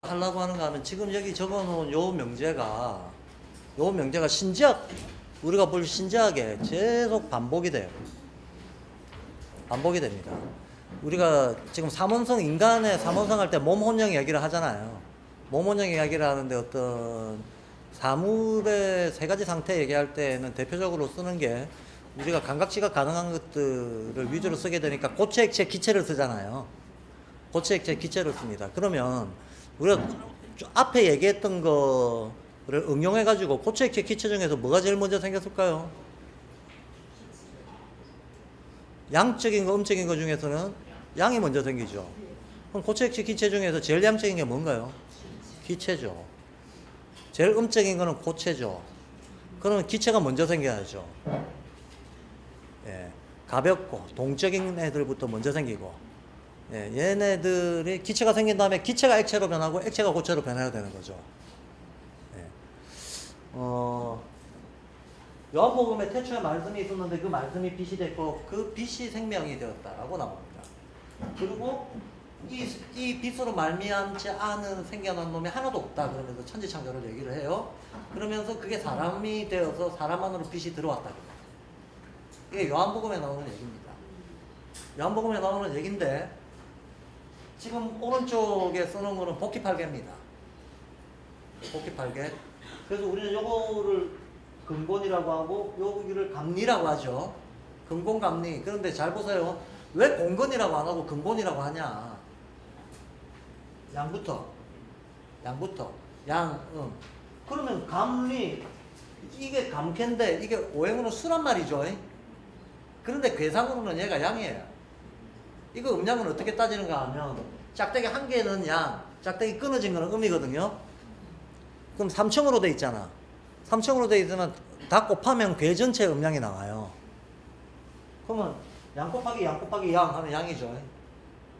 하려고 하는가 하면 지금 여기 적어놓은 요 명제가 신지학, 우리가 볼 신지학에 계속 반복이 돼요. 반복이 됩니다. 우리가 지금 삼원성, 인간의 삼원성 할 때 몸혼영 이야기를 하잖아요. 몸혼영 이야기를 하는데 어떤 사물의 세 가지 상태 얘기할 때는 대표적으로 쓰는 게 우리가 감각지각 가능한 것들을 위주로 쓰게 되니까 고체, 액체, 기체를 쓰잖아요. 고체, 액체, 기체를 씁니다. 그러면 우리가 앞에 얘기했던 거를 응용해가지고 고체, 액체, 기체 중에서 뭐가 제일 먼저 생겼을까요? 양적인 거, 음적인 거 중에서는 양이 먼저 생기죠. 그럼 고체, 액체, 기체 중에서 제일 양적인 게 뭔가요? 기체죠. 제일 음적인 거는 고체죠. 그러면 기체가 먼저 생겨야죠. 예, 가볍고 동적인 애들부터 먼저 생기고, 예, 얘네들이 기체가 생긴 다음에 기체가 액체로 변하고 액체가 고체로 변해야 되는 거죠. 예. 요한복음에 태초에 말씀이 있었는데 그 말씀이 빛이 됐고 그 빛이 생명이 되었다라고 나옵니다. 그리고 이 빛으로 말미암지 않은 생겨난 놈이 하나도 없다 그러면서 천지창조를 얘기를 해요. 그러면서 그게 사람이 되어서 사람 안으로 빛이 들어왔다. 이게 요한복음에 나오는 얘기입니다. 요한복음에 나오는 얘기인데 지금 오른쪽에 써놓은 거는 복귀팔개입니다. 복귀팔개. 그래서 우리는 요거를 근본이라고 하고 여기를 감리라고 하죠. 근본감리. 그런데 잘 보세요. 왜 공건이라고 안 하고 근본이라고 하냐. 양부터. 그러면 감리. 이게 감캐인데 이게 오행으로 수란 말이죠. 그런데 괴상으로는 얘가 양이에요. 이거 음양은 어떻게 따지는가 하면 짝대기 한 개는 양, 짝대기 끊어진 거는 음이거든요. 그럼 3층으로 돼 있잖아. 3층으로 돼 있으면 다 곱하면 괴 전체 음양이 나와요. 그러면 양 곱하기 양 곱하기 양 하면 양이죠.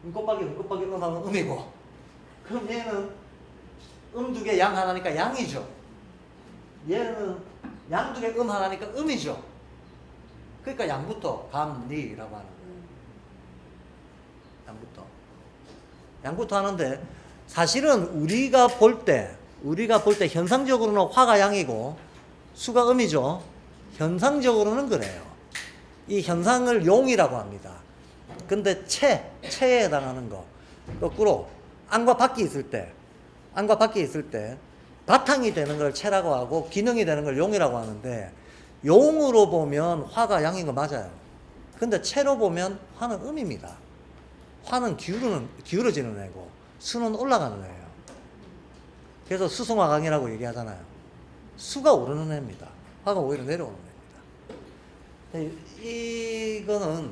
음 곱하기 음 곱하기 음 하면 음이고. 그럼 얘는 음 두 개 양 하나니까 양이죠. 얘는 양 두 개 음 하나니까 음이죠. 그러니까 양부터 감리라고 하는 거예요. 양부터 하는데 사실은 우리가 볼 때 현상적으로는 화가 양이고 수가 음이죠. 현상적으로는 그래요. 이 현상을 용이라고 합니다. 근데 체에 해당하는 거 거꾸로 안과 밖이 있을 때 바탕이 되는 걸 체라고 하고 기능이 되는 걸 용이라고 하는데 용으로 보면 화가 양인 거 맞아요. 근데 체로 보면 화는 음입니다. 화는 기울어지는 애고 수는 올라가는 애예요. 그래서 수승화강이라고 얘기하잖아요. 수가 오르는 애입니다. 화가 오히려 내려오는 애입니다. 이거는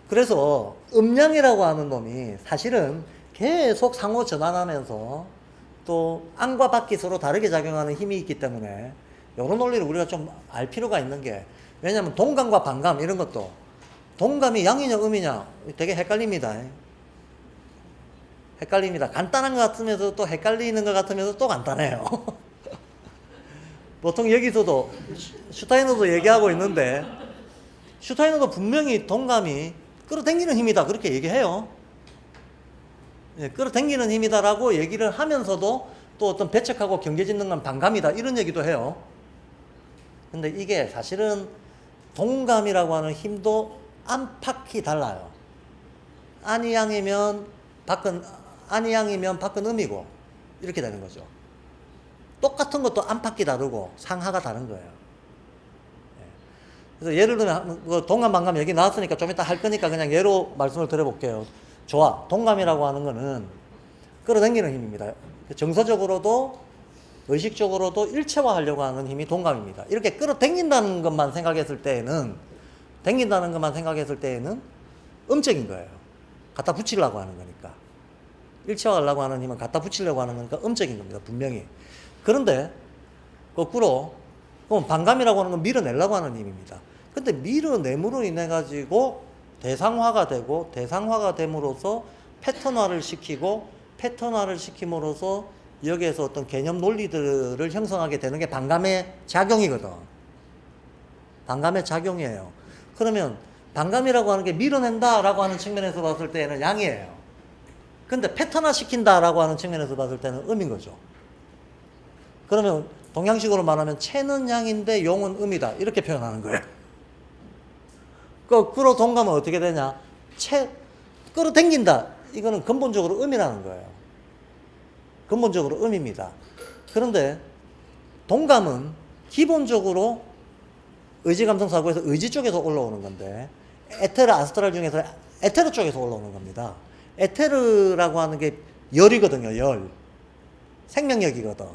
그래서 음양이라고 하는 놈이 사실은 계속 상호 전환하면서 또 안과 밖이 서로 다르게 작용하는 힘이 있기 때문에 이런 논리를 우리가 좀 알 필요가 있는 게, 왜냐하면 동감과 반감 이런 것도 동감이 양이냐 음이냐 되게 헷갈립니다. 간단한 것 같으면서 또 헷갈리는 것 같으면서 또 간단해요. 보통 여기서도 슈타이너도 얘기하고 있는데 슈타이너도 분명히 동감이 끌어당기는 힘이다 그렇게 얘기해요. 예, 끌어당기는 힘이다라고 얘기를 하면서도 또 어떤 배척하고 경계짓는 건 반감이다 이런 얘기도 해요. 근데 이게 사실은 동감이라고 하는 힘도 안팎이 달라요. 안이양이면 밖은 음이고 이렇게 되는 거죠. 똑같은 것도 안팎이 다르고 상하가 다른 거예요. 그래서 예를 들면 동감 반감 얘기 나왔으니까 좀 이따 할 거니까 그냥 예로 말씀을 드려볼게요. 좋아. 동감이라고 하는 거는 끌어당기는 힘입니다. 정서적으로도 의식적으로도 일체화하려고 하는 힘이 동감입니다. 이렇게 끌어당긴다는 것만 생각했을 때에는 음적인 거예요. 갖다 붙이려고 하는 거니까. 일체화하려고 하는 힘은 갖다 붙이려고 하는 거니까 음적인 겁니다. 분명히. 그런데 거꾸로 그럼 반감이라고 하는 건 밀어내려고 하는 힘입니다. 근데 밀어냄으로 인해 가지고 대상화가 되고 대상화가 됨으로써 패턴화를 시킴으로써 여기에서 어떤 개념 논리들을 형성하게 되는 게 반감의 작용이거든. 반감의 작용이에요. 그러면 반감이라고 하는 게 밀어낸다라고 하는 측면에서 봤을 때는 양이에요. 근데 패턴화 시킨다라고 하는 측면에서 봤을 때는 음인 거죠. 그러면 동양식으로 말하면 채는 양인데 용은 음이다. 이렇게 표현하는 거예요. 거꾸로 동감은 어떻게 되냐? 끌어당긴다. 이거는 근본적으로 음이라는 거예요. 근본적으로 음입니다. 그런데 동감은 기본적으로 의지감성사고에서 의지 쪽에서 올라오는 건데 에테르 아스트랄 중에서 에테르 쪽에서 올라오는 겁니다. 에테르라고 하는 게 열이거든요. 열. 생명력이거든.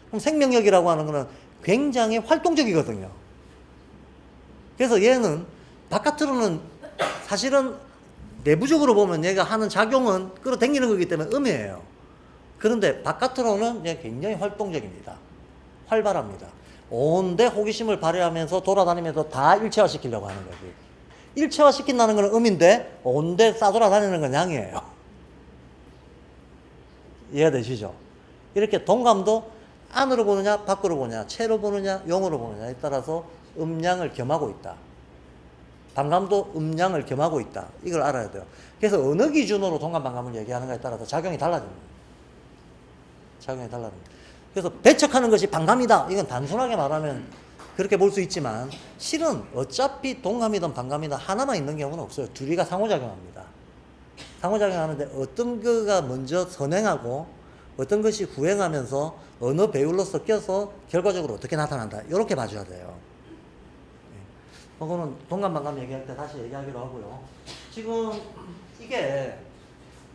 그럼 생명력이라고 하는 거는 굉장히 활동적이거든요. 그래서 얘는 바깥으로는 사실은 내부적으로 보면 얘가 하는 작용은 끌어당기는 거기 때문에 음이에요. 그런데 바깥으로는 얘 굉장히 활동적입니다. 활발합니다. 온데 호기심을 발휘하면서 돌아다니면서 다 일체화시키려고 하는 거지. 일체화시킨다는 건 음인데 온데 싸돌아다니는 건 양이에요. 이해가 되시죠? 이렇게 동감도 안으로 보느냐 밖으로 보느냐 채로 보느냐 용으로 보느냐에 따라서 음양을 겸하고 있다. 반감도 음양을 겸하고 있다. 이걸 알아야 돼요. 그래서 어느 기준으로 동감 반감을 얘기하는가에 따라서 작용이 달라집니다. 작용이 달라집니다. 그래서 배척하는 것이 반감이다. 이건 단순하게 말하면 그렇게 볼 수 있지만 실은 어차피 동감이든 반감이든 하나만 있는 경우는 없어요. 둘이가 상호작용합니다. 상호작용하는데 어떤 거가 먼저 선행하고 어떤 것이 후행하면서 어느 배율로 섞여서 결과적으로 어떻게 나타난다. 이렇게 봐줘야 돼요. 그거는 동감 반감 얘기할 때 다시 얘기하기로 하고요. 지금 이게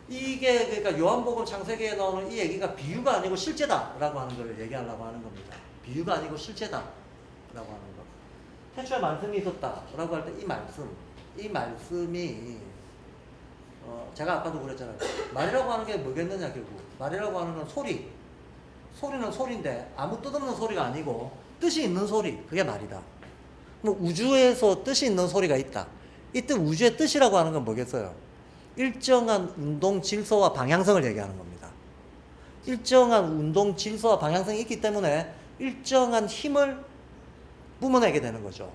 그러니까 요한복음 창세기에 나오는 이 얘기가 비유가 아니고 실제다라고 하는 걸 얘기하려고 하는 겁니다. 비유가 아니고 실제다라고 하는 거. 태초에 말씀이 있었다라고 할 때 이 말씀이 제가 아까도 그랬잖아요. 말이라고 하는 게 뭐겠느냐 결국. 말이라고 하는 건 소리. 소리는 소리인데 아무 뜻없는 소리가 아니고 뜻이 있는 소리. 그게 말이다. 뭐 우주에서 뜻이 있는 소리가 있다. 이때 우주의 뜻이라고 하는 건 뭐겠어요? 일정한 운동 질서와 방향성을 얘기하는 겁니다. 일정한 운동 질서와 방향성이 있기 때문에 일정한 힘을 뿜어내게 되는 거죠.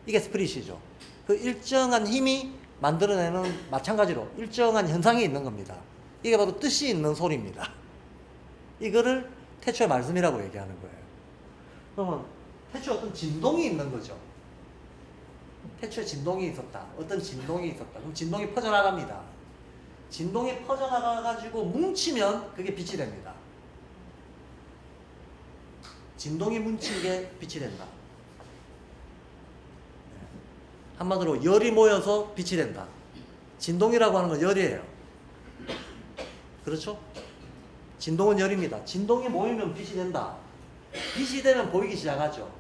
이게 스피릿이죠. 그 일정한 힘이 만들어내는 마찬가지로 일정한 현상이 있는 겁니다. 이게 바로 뜻이 있는 소리입니다. 이거를 태초의 말씀이라고 얘기하는 거예요. 그러면 태초에 어떤 진동이 있는 거죠. 태초에 진동이 있었다. 어떤 진동이 있었다. 그럼 진동이 퍼져나갑니다. 진동이 퍼져나가가지고 뭉치면 그게 빛이 됩니다. 진동이 뭉친 게 빛이 된다. 한마디로 열이 모여서 빛이 된다. 진동이라고 하는 건 열이에요. 그렇죠? 진동은 열입니다. 진동이 모이면 빛이 된다. 빛이 되면 보이기 시작하죠.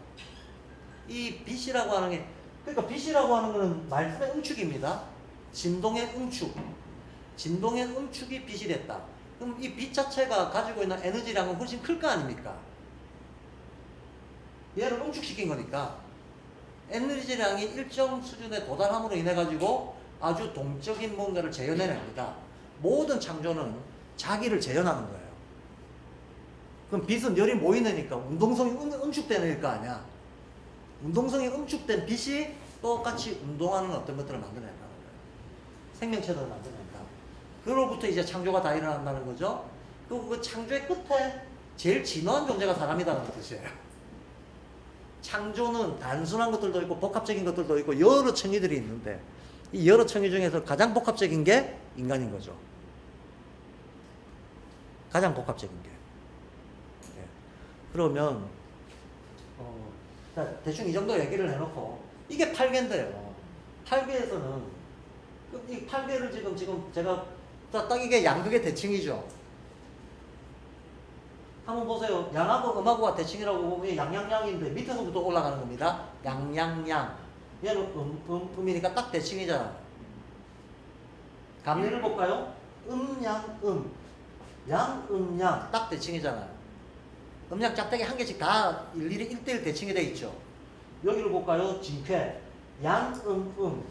이 빛이라고 하는 게 그러니까 빛이라고 하는 것은 말씀의 응축입니다. 진동의 응축. 진동의 응축이 빛이 됐다. 그럼 이 빛 자체가 가지고 있는 에너지량은 훨씬 클 거 아닙니까? 얘를 응축시킨 거니까 에너지량이 일정 수준에 도달함으로 인해 가지고 아주 동적인 뭔가를 재현해냅니다. 모든 창조는 자기를 재현하는 거예요. 그럼 빛은 열이 모이니까 운동성이 응축되는 거 아니야. 운동성이 응축된 빛이 똑같이 운동하는 어떤 것들을 만들어낸다는 거예요. 생명체들을 만들어낸다. 그로부터 이제 창조가 다 일어난다는 거죠. 그리고 그 창조의 끝에 제일 진화한 존재가 사람이라는 뜻이에요. 창조는 단순한 것들도 있고 복합적인 것들도 있고 여러 청이들이 있는데 이 여러 청이 중에서 가장 복합적인 게 인간인 거죠. 가장 복합적인 게. 네. 그러면 대충 이 정도 얘기를 해놓고 이게 8개인데요. 8개에서는 이 8개를 지금 제가 딱 이게 양극의 대칭이죠. 한번 보세요. 양하고 음하고가 대칭이라고 보면 양양양인데 밑에서부터 올라가는 겁니다. 양양양. 얘는 음이니까 딱 대칭이잖아. 감리를 볼까요? 음양음. 양음양 딱 대칭이잖아요. 음양 짝대기 한 개씩 다 일일이 1대1 대칭이 돼 있죠. 여기를 볼까요? 진쾌. 양음음.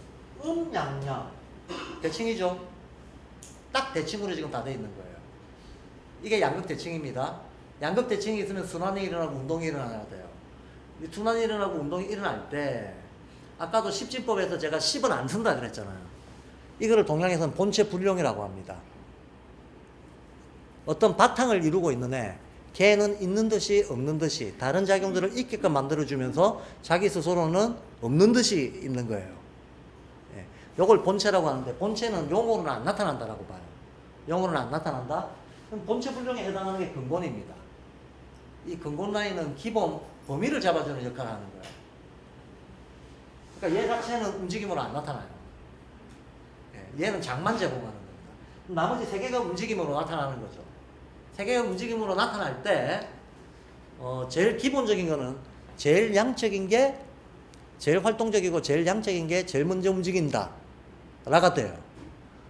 음양양. 대칭이죠. 딱 대칭으로 지금 다 돼 있는 거예요. 이게 양극 대칭입니다. 양극 대칭이 있으면 순환이 일어나고 운동이 일어나야 돼요. 순환이 일어나고 운동이 일어날 때 아까도 십진법에서 제가 10은 안 쓴다 그랬잖아요. 이거를 동양에서는 본체 불용이라고 합니다. 어떤 바탕을 이루고 있는 애, 걔는 있는 듯이 없는 듯이 다른 작용들을 있게끔 만들어주면서 자기 스스로는 없는 듯이 있는 거예요. 예. 요걸 본체라고 하는데, 본체는 용어로는 안 나타난다라고 봐요. 용어로는 안 나타난다? 그럼 본체 불령에 해당하는 게 근본입니다. 이 근본 라인은 기본 범위를 잡아주는 역할을 하는 거예요. 그러니까 얘 자체는 움직임으로 안 나타나요. 예. 얘는 장만 제공하는 겁니다. 나머지 세 개가 움직임으로 나타나는 거죠. 세 개가 움직임으로 나타날 때 제일 기본적인 거는 제일 양적인 게 제일 활동적이고 제일 양적인 게 제일 먼저 움직인다 라가 돼요.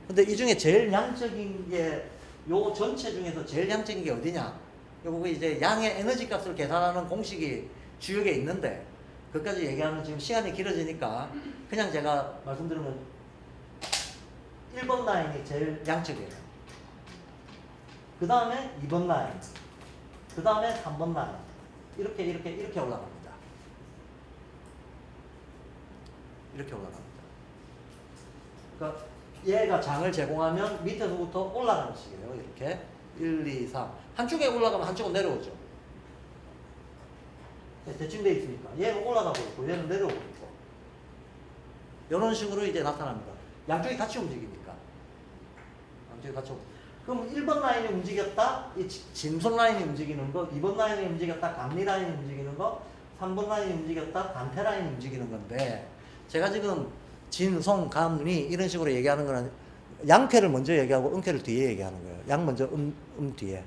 근데 이 중에 제일 양적인 게 요 전체 중에서 제일 양적인 게 어디냐? 요거 이제 양의 에너지 값을 계산하는 공식이 주역에 있는데 그것까지 얘기하면 지금 시간이 길어지니까 그냥 제가 말씀드리면 1번 라인이 제일 양적이에요. 그 다음에 2번 라인, 그 다음에 3번 라인, 이렇게 올라갑니다. 이렇게 올라갑니다. 그러니까 얘가 장을 제공하면 밑에서부터 올라가는 식이에요. 이렇게 1, 2, 3 한쪽에 올라가면 한쪽은 내려오죠. 대칭 돼 있으니까 얘는 올라가고 있고 얘는 내려오고 있고 이런 식으로 이제 나타납니다. 양쪽이 같이 움직이니까. 양쪽이 같이 움직이니까. 그럼 1번 라인이 움직였다, 이 진손 라인이 움직이는 거, 2번 라인이 움직였다, 감리 라인이 움직이는 거, 3번 라인이 움직였다, 단태 라인이 움직이는 건데, 제가 지금 진송, 감리 이런 식으로 얘기하는 거는 양패를 먼저 얘기하고 음패를 뒤에 얘기하는 거예요. 양 먼저 뒤에.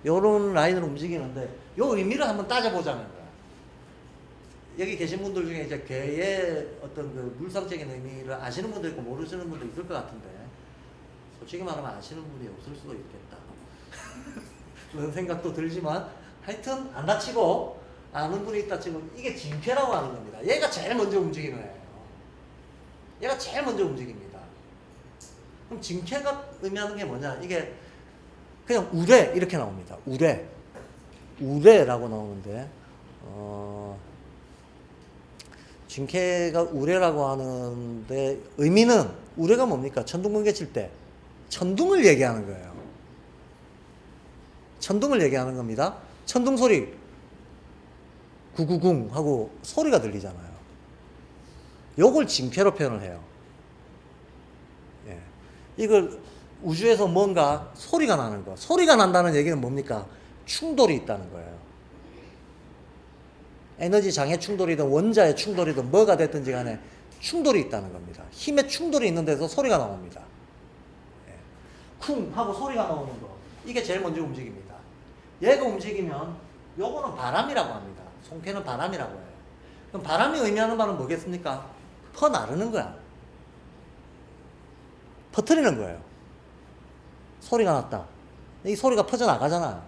요런 라인으로 움직이는데, 요 의미를 한번 따져보자는 거야. 여기 계신 분들 중에 이제 괴의 어떤 그 물상적인 의미를 아시는 분도 있고 모르시는 분도 있을 것 같은데, 솔직히 말하면 아시는 분이 없을 수도 있겠다. 그런 생각도 들지만 하여튼 안 다치고 아는 분이 있다 치고 이게 진쾌라고 하는 겁니다. 얘가 제일 먼저 움직이는 애예요. 얘가 제일 먼저 움직입니다. 그럼 진쾌가 의미하는 게 뭐냐? 이게 그냥 우레 이렇게 나옵니다. 우레라고 나오는데 진쾌가 우레라고 하는데 의미는 우레가 뭡니까? 천둥번개 칠 때 천둥을 얘기하는 거예요. 천둥을 얘기하는 겁니다. 천둥 소리 구구궁 하고 소리가 들리잖아요. 요걸 진쾌로 표현을 해요. 예. 이걸 우주에서 뭔가 소리가 나는 거. 소리가 난다는 얘기는 뭡니까? 충돌이 있다는 거예요. 에너지 장애 충돌이든 원자의 충돌이든 뭐가 됐든지 간에 충돌이 있다는 겁니다. 힘의 충돌이 있는 데서 소리가 나옵니다. 쿵 하고 소리가 나오는 거, 이게 제일 먼저 움직입니다. 얘가 움직이면 요거는 바람이라고 합니다. 송쾌는 바람이라고 해요. 그럼 바람이 의미하는 바는 뭐겠습니까? 퍼나르는 거야. 퍼뜨리는 거예요. 소리가 났다. 이 소리가 퍼져나가잖아.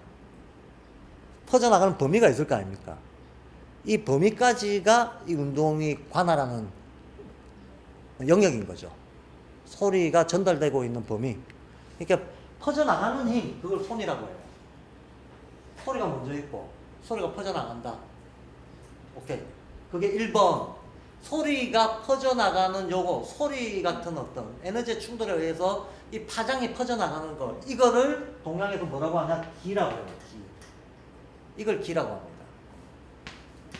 퍼져나가는 범위가 있을 거 아닙니까? 이 범위까지가 이 운동이 관할하는 영역인 거죠. 소리가 전달되고 있는 범위. 그러니까 퍼져나가는 힘, 그걸 손이라고 해요. 소리가 먼저 있고 소리가 퍼져나간다. 오케이. 그게 1번. 소리가 퍼져나가는 요거, 소리 같은 어떤 에너지 충돌에 의해서 이 파장이 퍼져나가는 거, 이거를 동양에서 뭐라고 하냐? 기라고 해요. 기. 이걸 기라고 합니다.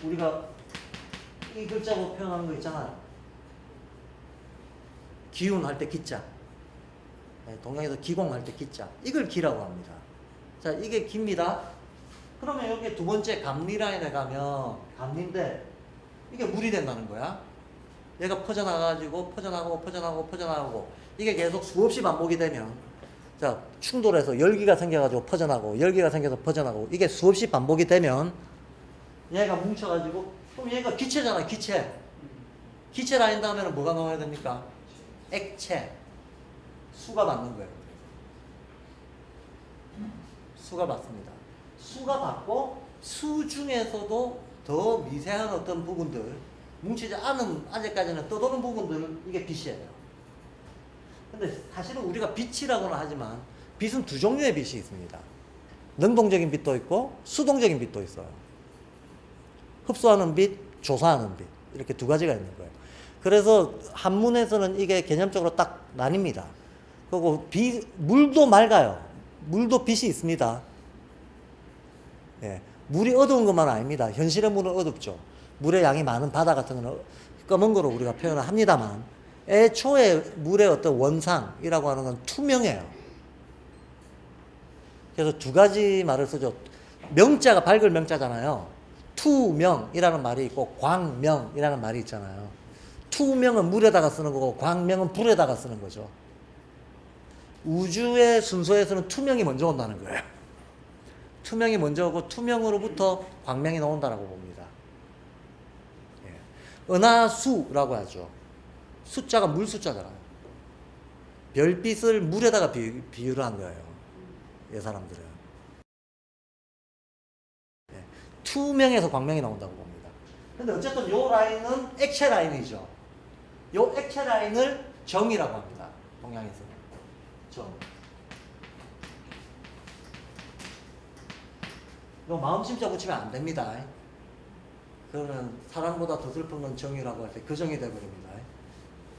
우리가 이 글자로 표현하는 거 있잖아요. 기운 할 때 기자. 동양에서 기공할 때 기자. 이걸 기라고 합니다. 자, 이게 기입니다. 그러면 여기 두 번째 감리 라인에 가면 감리인데 이게 물이 된다는 거야. 얘가 퍼져나가가지고 퍼져나가고 이게 계속 수없이 반복이 되면, 자, 충돌해서 열기가 생겨가지고 퍼져나가고 열기가 생겨서 퍼져나가고 이게 수없이 반복이 되면 얘가 뭉쳐가지고, 그럼 얘가 기체잖아. 기체 라인 다음에는 뭐가 나와야 됩니까? 액체. 수가 받는 거예요. 수가 받습니다. 수가 받고 수 중에서도 더 미세한 어떤 부분들, 뭉치지 않은 아직까지는 떠도는 부분들, 이게 빛이에요. 근데 사실은 우리가 빛이라고는 하지만 빛은 두 종류의 빛이 있습니다. 능동적인 빛도 있고 수동적인 빛도 있어요. 흡수하는 빛, 조사하는 빛, 이렇게 두 가지가 있는 거예요. 그래서 한문에서는 이게 개념적으로 딱 나뉩니다. 그리고 물도 맑아요. 물도 빛이 있습니다. 예. 물이 어두운 것만 아닙니다. 현실의 물은 어둡죠. 물의 양이 많은 바다 같은 거는 검은 거로 우리가 표현을 합니다만, 애초에 물의 어떤 원상이라고 하는 건 투명해요. 그래서 두 가지 말을 쓰죠. 명자가 밝을 명자잖아요. 투명이라는 말이 있고 광명이라는 말이 있잖아요. 투명은 물에다가 쓰는 거고 광명은 불에다가 쓰는 거죠. 우주의 순서에서는 투명이 먼저 온다는 거예요. 투명이 먼저 오고 투명으로부터 광명이 나온다라고 봅니다. 예. 은하수라고 하죠. 숫자가 물 숫자잖아요. 별빛을 물에다가 비유를 한 거예요. 이 사람들은. 예. 투명에서 광명이 나온다고 봅니다. 근데 어쨌든 요 라인은 액체 라인이죠. 요 액체 라인을 정이라고 합니다. 동양에서는. 정. 요 마음 심자 붙이면 안 됩니다. 그거는 사랑보다 더 슬픈 건 정이라고 할 때 그 정이 돼버립니다.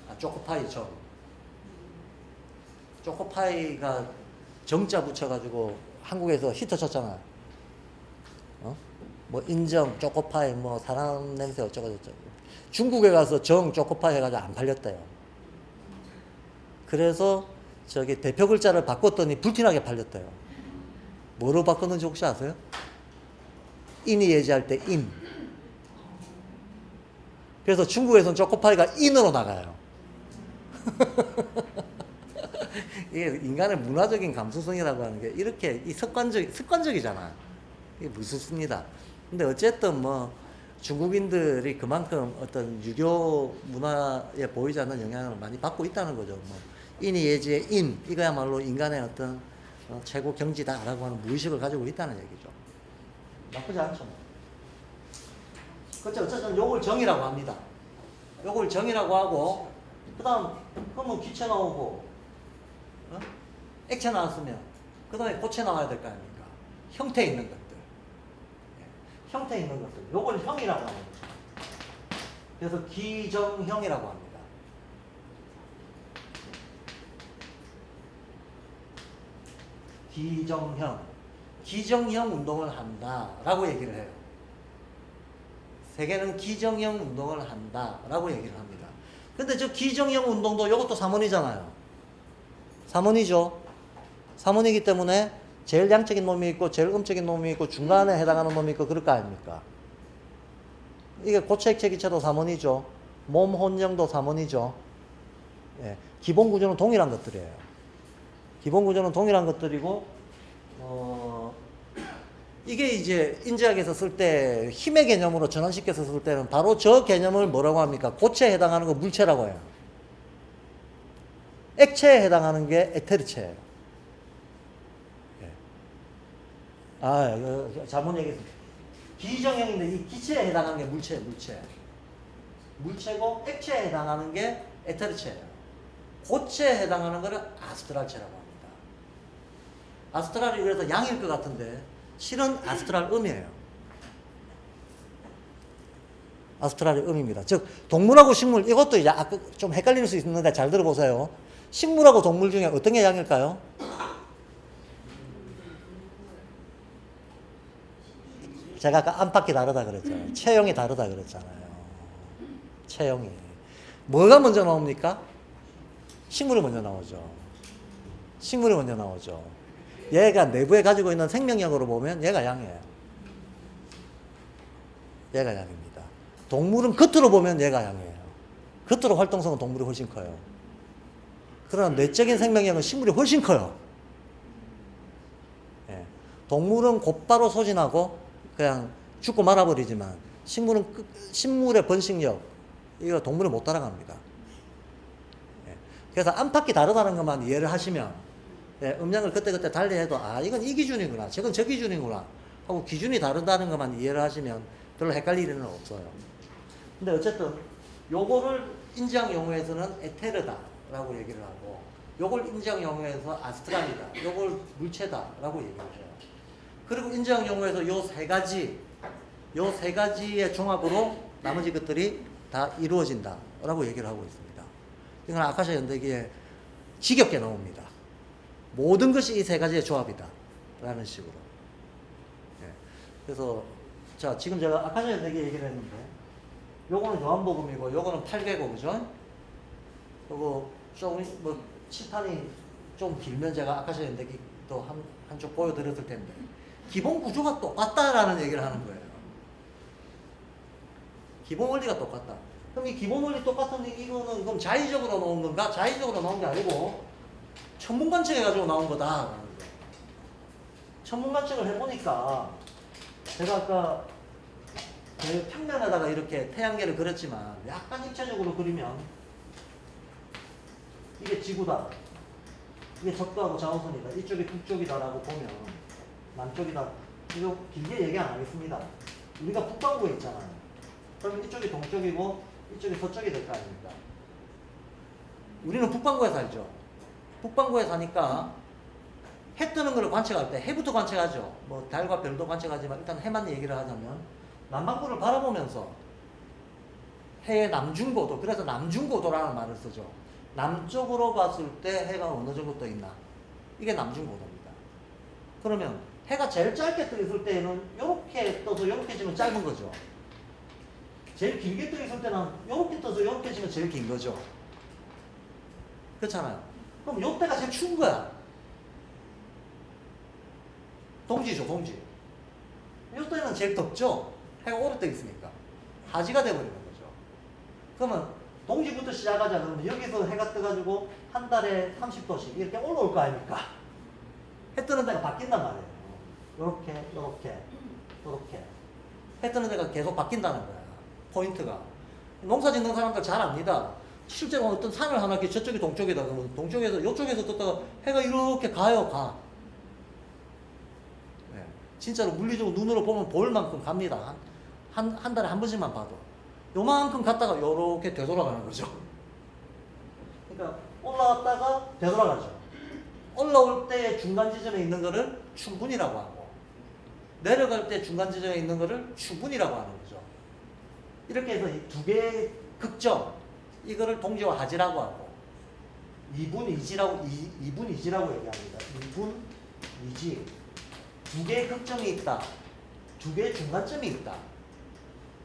아, 초코파이 정. 초코파이가 정자 붙여가지고 한국에서 히트 쳤잖아. 어? 뭐 인정, 초코파이, 뭐 사람 냄새 어쩌고저쩌고. 중국에 가서 정, 초코파이 해가지고 안 팔렸대요. 그래서 저기 대표 글자를 바꿨더니 불티나게 팔렸대요. 뭐로 바꿨는지 혹시 아세요? 인이 예지할 때 인. 그래서 중국에서는 초코파이가 인으로 나가요. 이게 인간의 문화적인 감수성이라고 하는 게 이렇게 습관적이잖아. 이게 무섭습니다. 근데 어쨌든 뭐 중국인들이 그만큼 어떤 유교 문화에 보이지 않는 영향을 많이 받고 있다는 거죠. 뭐 인이 예지의 인, 이거야말로 인간의 어떤 최고 경지다라고 하는 무의식을 가지고 있다는 얘기죠. 나쁘지 않죠. 그렇죠. 어쨌든 요걸 정이라고 합니다. 요걸 정이라고 하고, 그 다음, 그러면 기체 나오고, 어? 액체 나왔으면, 그 다음에 고체 나와야 될 거 아닙니까? 형태 있는 것들. 형태 있는 것들. 요걸 형이라고 합니다. 그래서 기정형이라고 합니다. 기정형. 기정형 운동을 한다라고 얘기를 해요. 세계는 기정형 운동을 한다라고 얘기를 합니다. 근데 저 기정형 운동도 이것도 3원이잖아요. 3원이죠. 3원이기 때문에 제일 양적인 놈이 있고 제일 음적인 놈이 있고 중간에 해당하는 놈이 있고 그럴 거 아닙니까? 이게 고체, 액체, 기체도 3원이죠. 몸, 혼령도 3원이죠. 예, 기본 구조는 동일한 것들이에요. 기본 구조는 동일한 것들이고 이게 이제 인지학에서 쓸 때 힘의 개념으로 전환시켜서 쓸 때는 바로 저 개념을 뭐라고 합니까? 고체에 해당하는 거 물체라고 해요. 액체에 해당하는 게 에테르체예요. 예. 아, 잘못 얘기했습니다. 기정형인데 이 기체에 해당하는 게 물체예요. 물체고 액체에 해당하는 게 에테르체예요. 고체에 해당하는 거를 아스트랄체라고 합니다. 아스트랄이 그래서 양일 것 같은데 실은 아스트랄 음이에요. 아스트랄이 음입니다. 즉 동물하고 식물, 이것도 이제 아까 좀 헷갈릴 수 있는데 잘 들어보세요. 식물하고 동물 중에 어떤 게 양일까요? 제가 아까 안팎이 다르다 그랬잖아요. 체형이 다르다 그랬잖아요. 체형이. 뭐가 먼저 나옵니까? 식물이 먼저 나오죠. 식물이 먼저 나오죠. 얘가 내부에 가지고 있는 생명력으로 보면 얘가 양이에요. 얘가 양입니다. 동물은 겉으로 보면 얘가 양이에요. 겉으로 활동성은 동물이 훨씬 커요. 그러나 내적인 생명력은 식물이 훨씬 커요. 예. 동물은 곧바로 소진하고 그냥 죽고 말아버리지만 식물의 번식력, 이거 동물은 못 따라갑니다. 예. 그래서 안팎이 다르다는 것만 이해를 하시면 음량을 그때그때 달리해도 이건 이 기준이구나, 저건 저 기준이구나 하고 기준이 다르다는 것만 이해를 하시면 별로 헷갈릴 일은 없어요. 근데 어쨌든 요거를 인지학 용어에서는 에테르다라고 얘기를 하고, 요걸 인지학 용어에서 아스트랄이다, 요걸 물체다라고 얘기를 해요. 그리고 인지학 용어에서 요 세 가지의 종합으로 나머지 것들이 다 이루어진다라고 얘기를 하고 있습니다. 이건 아카샤 연대기에 지겹게 나옵니다. 모든 것이 이 세 가지의 조합이다. 라는 식으로. 예. 그래서, 자, 지금 제가 아까 전에 4개 얘기를 했는데, 요거는 요한복음이고, 요거는 8개고, 그죠? 요거, 조금, 뭐, 치판이 좀 길면 제가 아까 전에 4개 또 한쪽 보여드렸을 텐데, 기본 구조가 똑같다라는 얘기를 하는 거예요. 기본 원리가 똑같다. 그럼 이 기본 원리 똑같은 이거는 그럼 자의적으로 나온 건가? 자의적으로 나온 게 아니고 천문관측해가지고 나온 거다. 천문관측을 해보니까 제가 아까 그 평면에다가 이렇게 태양계를 그렸지만 약간 입체적으로 그리면 이게 지구다. 이게 적도하고 자오선이다. 이쪽이 북쪽이다라고 보면 남쪽이다. 이거 길게 얘기 안 하겠습니다. 우리가 북반구에 있잖아요. 그러면 이쪽이 동쪽이고 이쪽이 서쪽이 될 거 아닙니까? 우리는 북반구에 살죠. 북반구에 사니까 해 뜨는 걸 관측할 때 해부터 관측하죠. 뭐 달과 별도 관측하지만 일단 해만 얘기를 하자면 남반구를 바라보면서 해의 남중고도, 그래서 남중고도라는 말을 쓰죠. 남쪽으로 봤을 때 해가 어느 정도 떠 있나? 이게 남중고도입니다. 그러면 해가 제일 짧게 떠 있을 때는 이렇게 떠서 이렇게 지면 짧은 거죠. 제일 길게 떠 있을 때는 이렇게 떠서 이렇게 지면 제일 긴 거죠. 그렇잖아요. 그럼 이때가 제일 추운 거야. 동지죠, 동지. 이때는 제일 덥죠. 해가 오래 떠 있으니까. 하지가 돼버리는 거죠. 그러면 동지부터 시작하자. 그러면 여기서 해가 떠가지고 한 달에 30도씩 이렇게 올라올 거 아닙니까? 해 뜨는 데가 바뀐단 말이에요. 요렇게, 요렇게, 요렇게. 해 뜨는 데가 계속 바뀐다는 거야. 포인트가. 농사 짓는 사람들 잘 압니다. 실제로 어떤 산을 하나 이렇게 저쪽이 동쪽이다 그러면 동쪽에서 이쪽에서 떴다가 해가 이렇게 가요, 가. 네. 진짜로 물리적으로 눈으로 보면 보일 만큼 갑니다. 한 달에 한 번씩만 봐도. 요만큼 갔다가 요렇게 되돌아가는 거죠. 그러니까 올라갔다가 되돌아가죠. 올라올 때 중간 지점에 있는 거를 충분이라고 하고 내려갈 때 중간 지점에 있는 거를 충분이라고 하는 거죠. 이렇게 해서 이 두 개의 극점, 이거를 동지와 하지라고 하고 이분이지라고 얘기합니다. 이분이지. 두 개의 극점이 있다. 두 개의 중간점이 있다.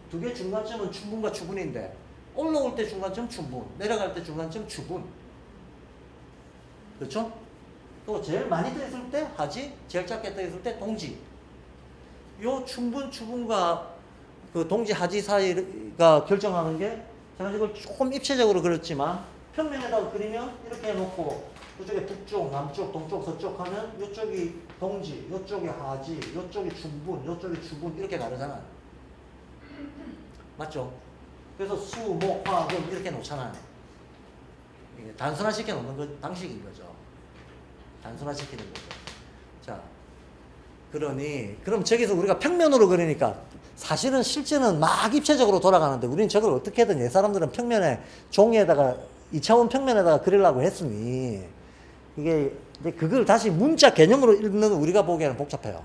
두 개의 중간점은 충분과 추분인데 올라올 때 중간점 충분, 내려갈 때 중간점 추분. 그렇죠? 또 제일 많이 떠 있을 때 하지, 제일 작게 떠 있을 때 동지. 요 충분, 추분과 그 동지, 하지 사이가 결정하는 게 제가 이걸 조금 입체적으로 그렸지만 평면에다가 그리면 이렇게 해놓고 이쪽에 북쪽, 남쪽, 동쪽, 서쪽 하면 이쪽이 동지, 이쪽이 하지, 이쪽이 충분, 이쪽이 추분 이렇게 가르잖아요. 맞죠? 그래서 수, 목, 화, 금 이렇게 놓잖아요. 이게 단순화시켜 놓는 거, 방식인 거죠. 단순화시키는 거죠. 자, 그럼 저기서 우리가 평면으로 그리니까 사실은 실제는 막 입체적으로 돌아가는데 우리는 저걸 어떻게든 옛 사람들은 평면에 종이에다가 2차원 평면에다가 그리려고 했으니 이게 근데 그걸 다시 문자 개념으로 읽는 우리가 보기에는 복잡해요.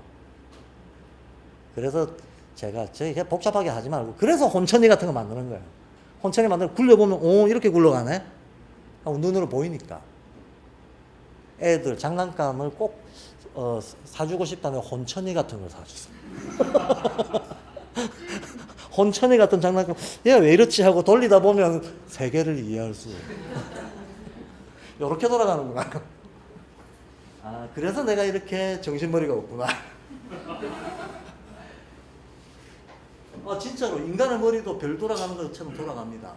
그래서 제가 저희 복잡하게 하지 말고 그래서 혼천이 같은 거 만드는 거예요. 혼천이 만들면 굴려보면 오 이렇게 굴러가네 하고 눈으로 보이니까 애들 장난감을 꼭 사주고 싶다면 혼천이 같은 걸 사주세요. 혼천이 같은 장난감 얘가 왜 이렇지 하고 돌리다 보면 세계를 이해할 수 요렇게 돌아가는구나. 아 그래서 내가 이렇게 정신머리가 없구나. 진짜로 인간의 머리도 별 돌아가는 것처럼 돌아갑니다.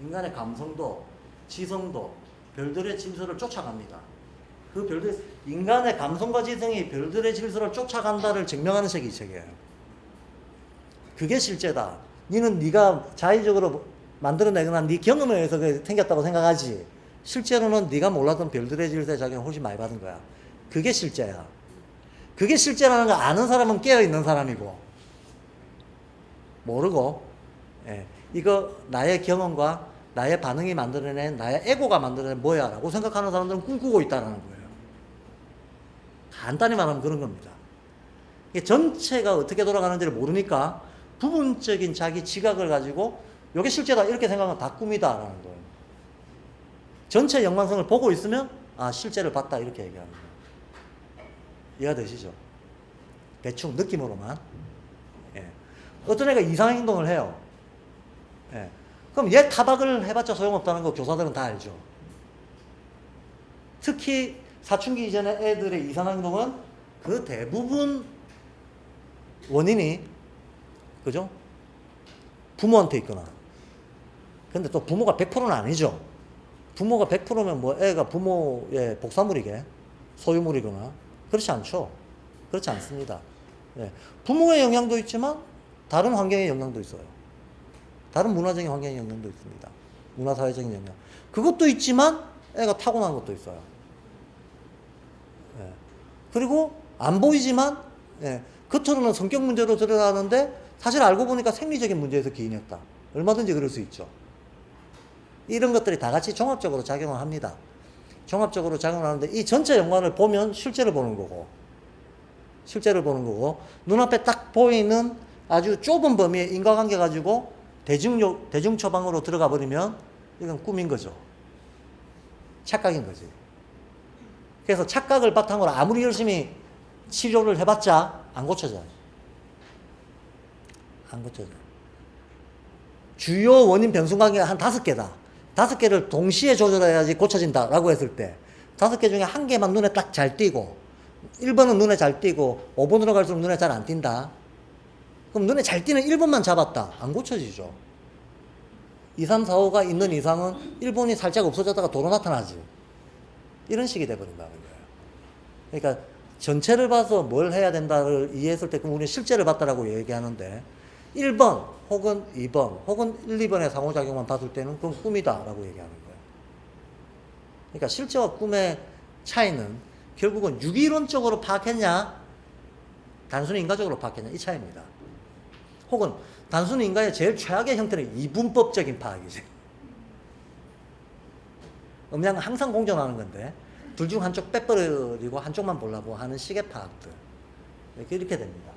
인간의 감성도 지성도 별들의 질서를 쫓아갑니다. 그 별들 인간의 감성과 지성이 별들의 질서를 쫓아간다를 증명하는 책이 이 책이에요. 그게 실제다. 니는 네가 자의적으로 만들어내거나 네 경험에 의해서 생겼다고 생각하지. 실제로는 네가 몰랐던 별들의 질서의 작용을 훨씬 많이 받은 거야. 그게 실제야. 그게 실제라는 거 아는 사람은 깨어있는 사람이고 모르고 이거 나의 경험과 나의 반응이 만들어낸 나의 에고가 만들어낸 뭐야 라고 생각하는 사람들은 꿈꾸고 있다는 거예요. 간단히 말하면 그런 겁니다. 이게 전체가 어떻게 돌아가는지를 모르니까 부분적인 자기 지각을 가지고 이게 실제다 이렇게 생각하면 다 꿈이다라는 거예요. 전체 영광성을 보고 있으면 실제를 봤다 이렇게 얘기하는 거예요. 이해가 되시죠? 대충 느낌으로만. 예. 어떤 애가 이상한 행동을 해요. 예. 그럼 얘 타박을 해봤자 소용없다는 거 교사들은 다 알죠. 특히 사춘기 이전의 애들의 이상한 행동은 그 대부분 원인이 그죠? 부모한테 있거나. 근데 또 부모가 100%는 아니죠. 부모가 100%면 뭐 애가 부모의 복사물이게 소유물이거나 그렇지 않죠. 그렇지 않습니다. 예. 부모의 영향도 있지만 다른 환경의 영향도 있어요. 다른 문화적인 환경의 영향도 있습니다. 문화사회적인 영향. 그것도 있지만 애가 타고난 것도 있어요. 예. 그리고 안 보이지만 예. 겉으로는 성격 문제로 드러나는데 사실 알고 보니까 생리적인 문제에서 기인했다. 얼마든지 그럴 수 있죠. 이런 것들이 다 같이 종합적으로 작용을 합니다. 종합적으로 작용을 하는데 이 전체 연관을 보면 실제를 보는 거고 눈앞에 딱 보이는 아주 좁은 범위의 인과관계 가지고 대중 처방으로 들어가 버리면 이건 꿈인 거죠. 착각인 거지. 그래서 착각을 바탕으로 아무리 열심히 치료를 해봤자 안 고쳐져요. 안 고쳐져요. 주요 원인 변수관계가 한 5개다. 5개를 동시에 조절해야지 고쳐진다라고 했을 때 5개 중에 1개만 눈에 딱 잘 띄고 1번은 눈에 잘 띄고 5번으로 갈수록 눈에 잘 안 띈다. 그럼 눈에 잘 띄는 1번만 잡았다. 안 고쳐지죠. 2, 3, 4, 5가 있는 이상은 1번이 살짝 없어졌다가 도로 나타나지. 이런 식이 돼버린다는 거예요. 그러니까 전체를 봐서 뭘 해야 된다를 이해했을 때 그럼 우리는 실제를 봤다라고 얘기하는데 1번 혹은 2번 혹은 1, 2번의 상호작용만 봤을 때는 그건 꿈이다라고 얘기하는 거예요. 그러니까 실제와 꿈의 차이는 결국은 유기론적으로 파악했냐 단순히 인과적으로 파악했냐 이 차이입니다. 혹은 단순히 인과의 제일 최악의 형태는 이분법적인 파악이지. 음양은 항상 공존하는 건데 둘 중 한쪽 빼버리고 한쪽만 보려고 하는 식의 파악들 이렇게 됩니다.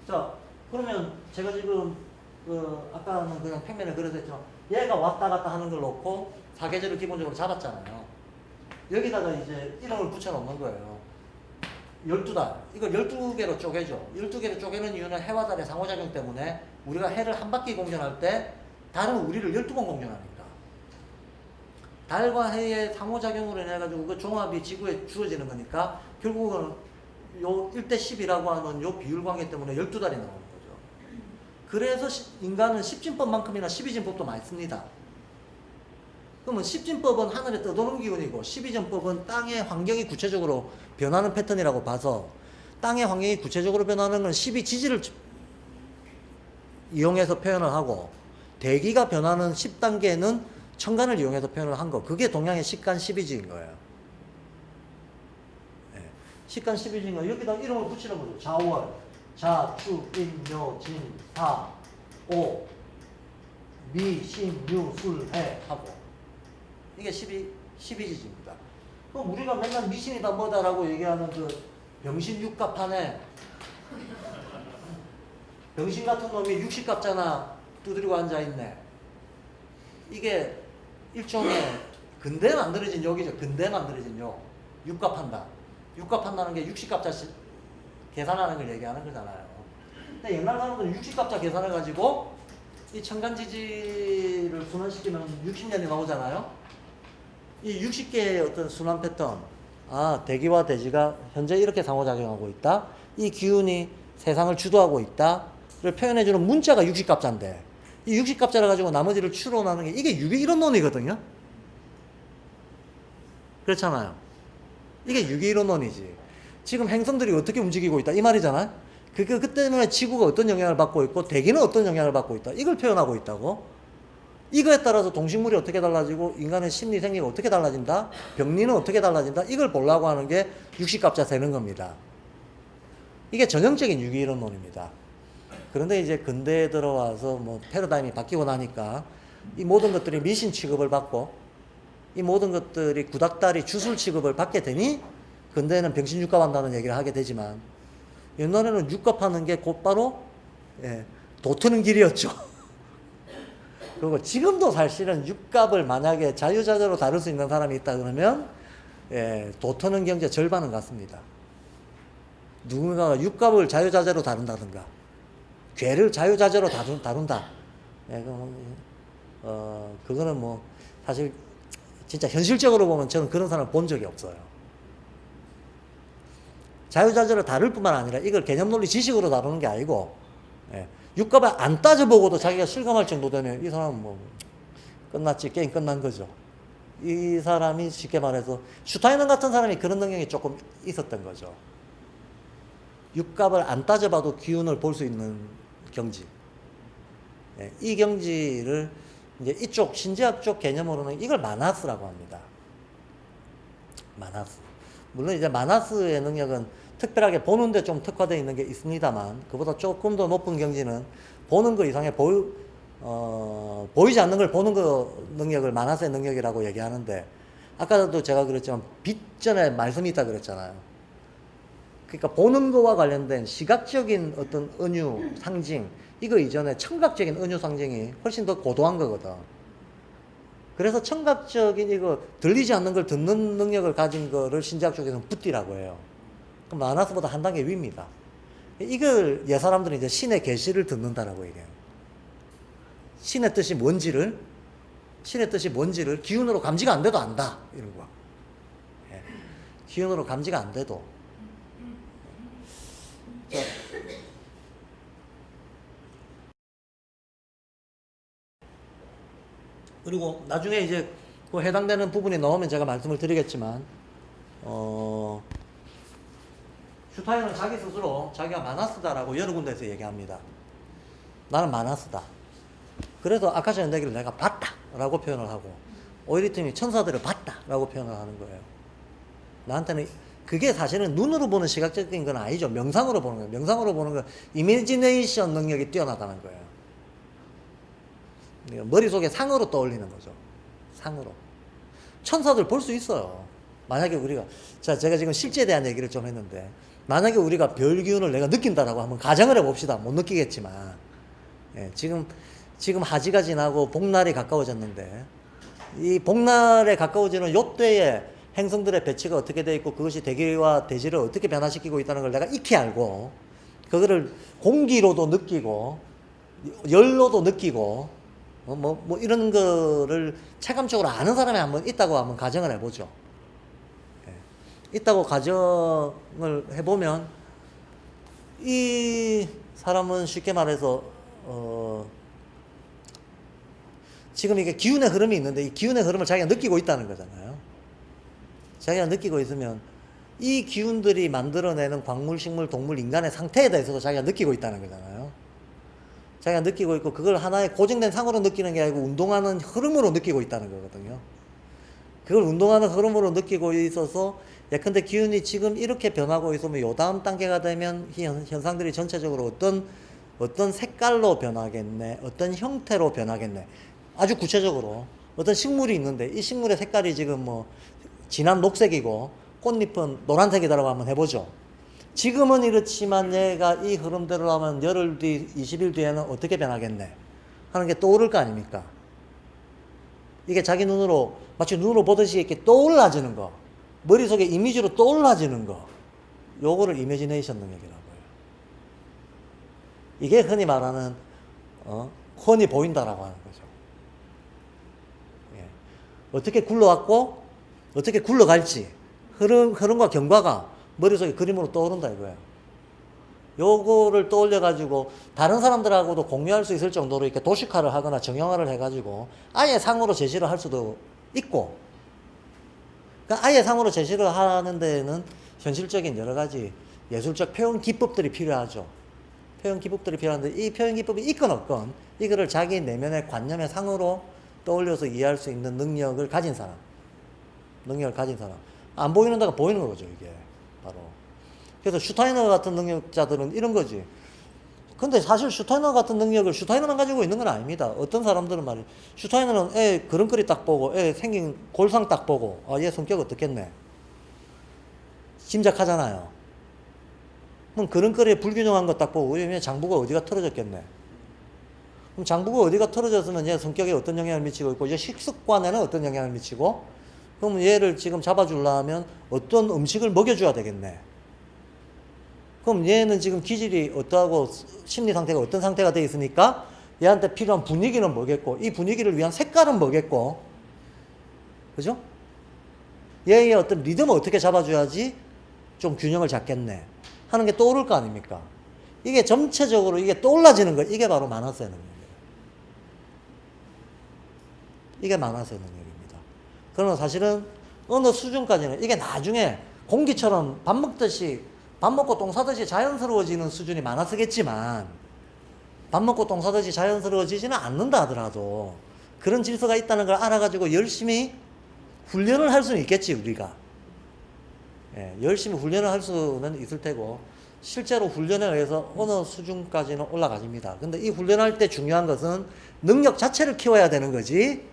자 그러면 제가 지금 아까는 그냥 평면에 그려서 했지만 얘가 왔다 갔다 하는 걸 놓고 사계절을 기본적으로 잡았잖아요. 여기다가 이제 이름을 붙여놓는 거예요. 12달. 이걸 12개로 쪼개죠. 12개로 쪼개는 이유는 해와 달의 상호작용 때문에 우리가 해를 한 바퀴 공전할 때 달은 우리를 12번 공전하니까. 달과 해의 상호작용으로 인해가지고 그 종합이 지구에 주어지는 거니까 결국은 요 1대10이라고 하는 요 비율 관계 때문에 12달이 나오는 거죠. 그래서 인간은 10진법만큼이나 12진법도 많이 씁니다. 그러면 10진법은 하늘에 떠도는 기운이고 12진법은 땅의 환경이 구체적으로 변하는 패턴이라고 봐서 땅의 환경이 구체적으로 변하는 건 12지지를 이용해서 표현을 하고 대기가 변하는 10단계는 천간을 이용해서 표현을 한 거. 그게 동양의 식간 12지인 거예요. 네. 식간 12지인 거. 여기다 이름을 붙이는 거죠. 자월, 자, 추, 인, 묘, 진, 사, 오, 미, 신, 유, 술, 해 하고 이게 12지지입니다. 그럼 우리가 맨날 미신이다 뭐다라고 얘기하는 그 병신 육갑판에 병신 같은 놈이 육식갑자나 두드리고 앉아있네. 이게 일종의 근대에 만들어진 욕이죠. 근대에 만들어진 욕. 육갑한다. 육갑한다는 게 육식갑자 계산하는 걸 얘기하는 거잖아요. 근데 옛날 사람들은 육식갑자 계산을 가지고 이 천간지지를 순환시키면 60년이 나오잖아요. 이 60개의 어떤 순환 패턴. 아, 대기와 대지가 현재 이렇게 상호작용하고 있다. 이 기운이 세상을 주도하고 있다를 표현해주는 문자가 60갑자인데 이 60갑자를 가지고 나머지를 추론하는 게 이게 유기이론론이거든요. 그렇잖아요. 이게 유기이론론이지. 지금 행성들이 어떻게 움직이고 있다 이 말이잖아요. 그 때문에 지구가 어떤 영향을 받고 있고 대기는 어떤 영향을 받고 있다. 이걸 표현하고 있다고. 이거에 따라서 동식물이 어떻게 달라지고 인간의 심리 생리가 어떻게 달라진다. 병리는 어떻게 달라진다. 이걸 보려고 하는 게 60갑자 세는 겁니다. 이게 전형적인 유기이론론입니다. 그런데 이제 근대에 들어와서 뭐 패러다임이 바뀌고 나니까 이 모든 것들이 미신 취급을 받고 이 모든 것들이 구닥다리 주술 취급을 받게 되니 근대에는 병신 육갑한다는 얘기를 하게 되지만 옛날에는 육갑하는 게 곧바로 도트는 길이었죠. 그리고 지금도 사실은 육갑을 만약에 자유자재로 다룰 수 있는 사람이 있다 그러면 도트는 경제 절반은 같습니다. 누군가가 육갑을 자유자재로 다룬다든가 괴를 자유자재로 다룬다. 예, 그거는 뭐 사실 진짜 현실적으로 보면 저는 그런 사람을 본 적이 없어요. 자유자재로 다룰 뿐만 아니라 이걸 개념논리 지식으로 다루는 게 아니고, 예, 육갑을 안 따져보고도 자기가 실감할 정도 되면 이 사람은 뭐 끝났지, 게임 끝난 거죠. 이 사람이 쉽게 말해서 슈타이너 같은 사람이 그런 능력이 조금 있었던 거죠. 육갑을 안 따져봐도 기운을 볼 수 있는 경지. 예, 이 경지를 이제 이쪽 신지학 쪽 개념으로는 이걸 마나스라고 합니다. 마나스. 물론 이제 마나스의 능력은 특별하게 보는데 좀 특화되어 있는 게 있습니다만, 그보다 조금 더 높은 경지는 보는 거 이상의 보이지 않는 걸 보는 거 능력을 마나스의 능력이라고 얘기하는데, 아까도 제가 그랬지만 빗전에 말씀이 있다 그랬잖아요. 그러니까 보는 거와 관련된 시각적인 어떤 은유, 상징, 이거 이전에 청각적인 은유, 상징이 훨씬 더 고도한 거거든. 그래서 청각적인 이거 들리지 않는 걸 듣는 능력을 가진 거를 신지학 쪽에서는 붓디라고 해요. 그럼 마나스보다 한 단계 위입니다. 이걸 옛사람들은 이제 신의 계시를 듣는다라고 얘기해요. 신의 뜻이 뭔지를 기운으로 감지가 안 돼도 안다, 이런 거야. 예. 기운으로 감지가 안 돼도. 자, 그리고 나중에 이제 그 해당되는 부분이 나오면 제가 말씀을 드리겠지만, 슈타이너는 자기 스스로 자기가 마나스다라고 여러 군데에서 얘기합니다. 나는 마나스다. 그래서 아카시 연대기를 내가 봤다라고 표현을 하고, 오이리팀이 천사들을 봤다라고 표현을 하는 거예요. 나한테는 그게 사실은 눈으로 보는 시각적인 건 아니죠. 명상으로 보는 거예요. 명상으로 보는 건 이미지네이션 능력이 뛰어나다는 거예요. 머릿속에 상으로 떠올리는 거죠. 상으로. 천사들 볼 수 있어요. 만약에 우리가, 자, 제가 지금 실제에 대한 얘기를 좀 했는데, 만약에 우리가 별 기운을 내가 느낀다라고 한번 가정을 해봅시다. 못 느끼겠지만. 예, 지금 하지가 지나고 복날이 가까워졌는데, 이 복날에 가까워지는 요때에 행성들의 배치가 어떻게 되어 있고, 그것이 대기와 대지를 어떻게 변화시키고 있다는 걸 내가 익히 알고, 그거를 공기로도 느끼고, 열로도 느끼고, 이런 거를 체감적으로 아는 사람이 있다고 한번 가정을 해보죠. 예. 있다고 가정을 해보면, 이 사람은 쉽게 말해서, 지금 이게 기운의 흐름이 있는데, 이 기운의 흐름을 자기가 느끼고 있다는 거잖아요. 자기가 느끼고 있으면, 이 기운들이 만들어내는 광물, 식물, 동물, 인간의 상태에 대해서도 자기가 느끼고 있다는 거잖아요. 자기가 느끼고 있고, 그걸 하나의 고정된 상으로 느끼는 게 아니고 운동하는 흐름으로 느끼고 있다는 거거든요. 그걸 운동하는 흐름으로 느끼고 있어서, 예컨대 기운이 지금 이렇게 변하고 있으면 요 다음 단계가 되면 현상들이 전체적으로 어떤 색깔로 변하겠네, 어떤 형태로 변하겠네. 아주 구체적으로 어떤 식물이 있는데, 이 식물의 색깔이 지금 뭐 진한 녹색이고 꽃잎은 노란색이다라고 한번 해보죠. 지금은 이렇지만 얘가 이 흐름대로 하면 열흘 뒤, 20일 뒤에는 어떻게 변하겠네 하는 게 떠오를 거 아닙니까? 이게 자기 눈으로, 마치 눈으로 보듯이 이렇게 떠올라지는 거, 머릿속에 이미지로 떠올라지는 거, 요거를 이미지네이션 능력이라고 해요. 이게 흔히 말하는 훤히 보인다라고 하는 거죠. 예. 어떻게 굴러왔고 어떻게 굴러갈지 흐름과 경과가 머릿속에 그림으로 떠오른다 이거예요. 요거를 떠올려 가지고 다른 사람들하고도 공유할 수 있을 정도로 이렇게 도식화를 하거나 정형화를 해 가지고 아예 상으로 제시를 할 수도 있고, 그러니까 아예 상으로 제시를 하는 데에는 현실적인 여러 가지 예술적 표현 기법들이 필요하죠. 표현 기법들이 필요한데, 이 표현 기법이 있건 없건 이거를 자기 내면의 관념의 상으로 떠올려서 이해할 수 있는 능력을 가진 사람. 안 보이는 데가 보이는 거죠, 이게. 바로. 그래서 슈타이너 같은 능력자들은 이런 거지. 근데 사실 슈타이너 같은 능력을 슈타이너만 가지고 있는 건 아닙니다. 어떤 사람들은 말이에요. 슈타이너는 애 그림거리 딱 보고, 애 생긴 골상 딱 보고, 아, 얘 성격 어떻겠네. 짐작하잖아요. 그럼 그림거리에 불균형한 거 딱 보고, 왜냐면 장부가 어디가 틀어졌겠네. 그럼 장부가 어디가 틀어졌으면 얘 성격에 어떤 영향을 미치고 있고, 얘 식습관에는 어떤 영향을 미치고, 그럼 얘를 지금 잡아주려면 어떤 음식을 먹여줘야 되겠네. 그럼 얘는 지금 기질이 어떠하고 심리 상태가 어떤 상태가 돼 있으니까 얘한테 필요한 분위기는 뭐겠고 이 분위기를 위한 색깔은 뭐겠고 그죠? 얘의 어떤 리듬을 어떻게 잡아줘야지 좀 균형을 잡겠네 하는 게 떠오를 거 아닙니까? 이게 전체적으로 이게 떠올라지는 거 이게 바로 만화세 능력이에요. 이게 만화세 능력입니다. 그러면 사실은 어느 수준까지는 이게 나중에 공기처럼 밥 먹듯이 밥 먹고 똥 싸듯이 자연스러워지는 수준이 만화세겠지만 밥 먹고 똥 싸듯이 자연스러워지지는 않는다 하더라도 그런 질서가 있다는 걸 알아가지고 열심히 훈련을 할 수는 있겠지 우리가. 예, 열심히 훈련을 할 수는 있을 테고 실제로 훈련에 의해서 어느 수준까지는 올라가집니다. 근데 이 훈련할 때 중요한 것은 능력 자체를 키워야 되는 거지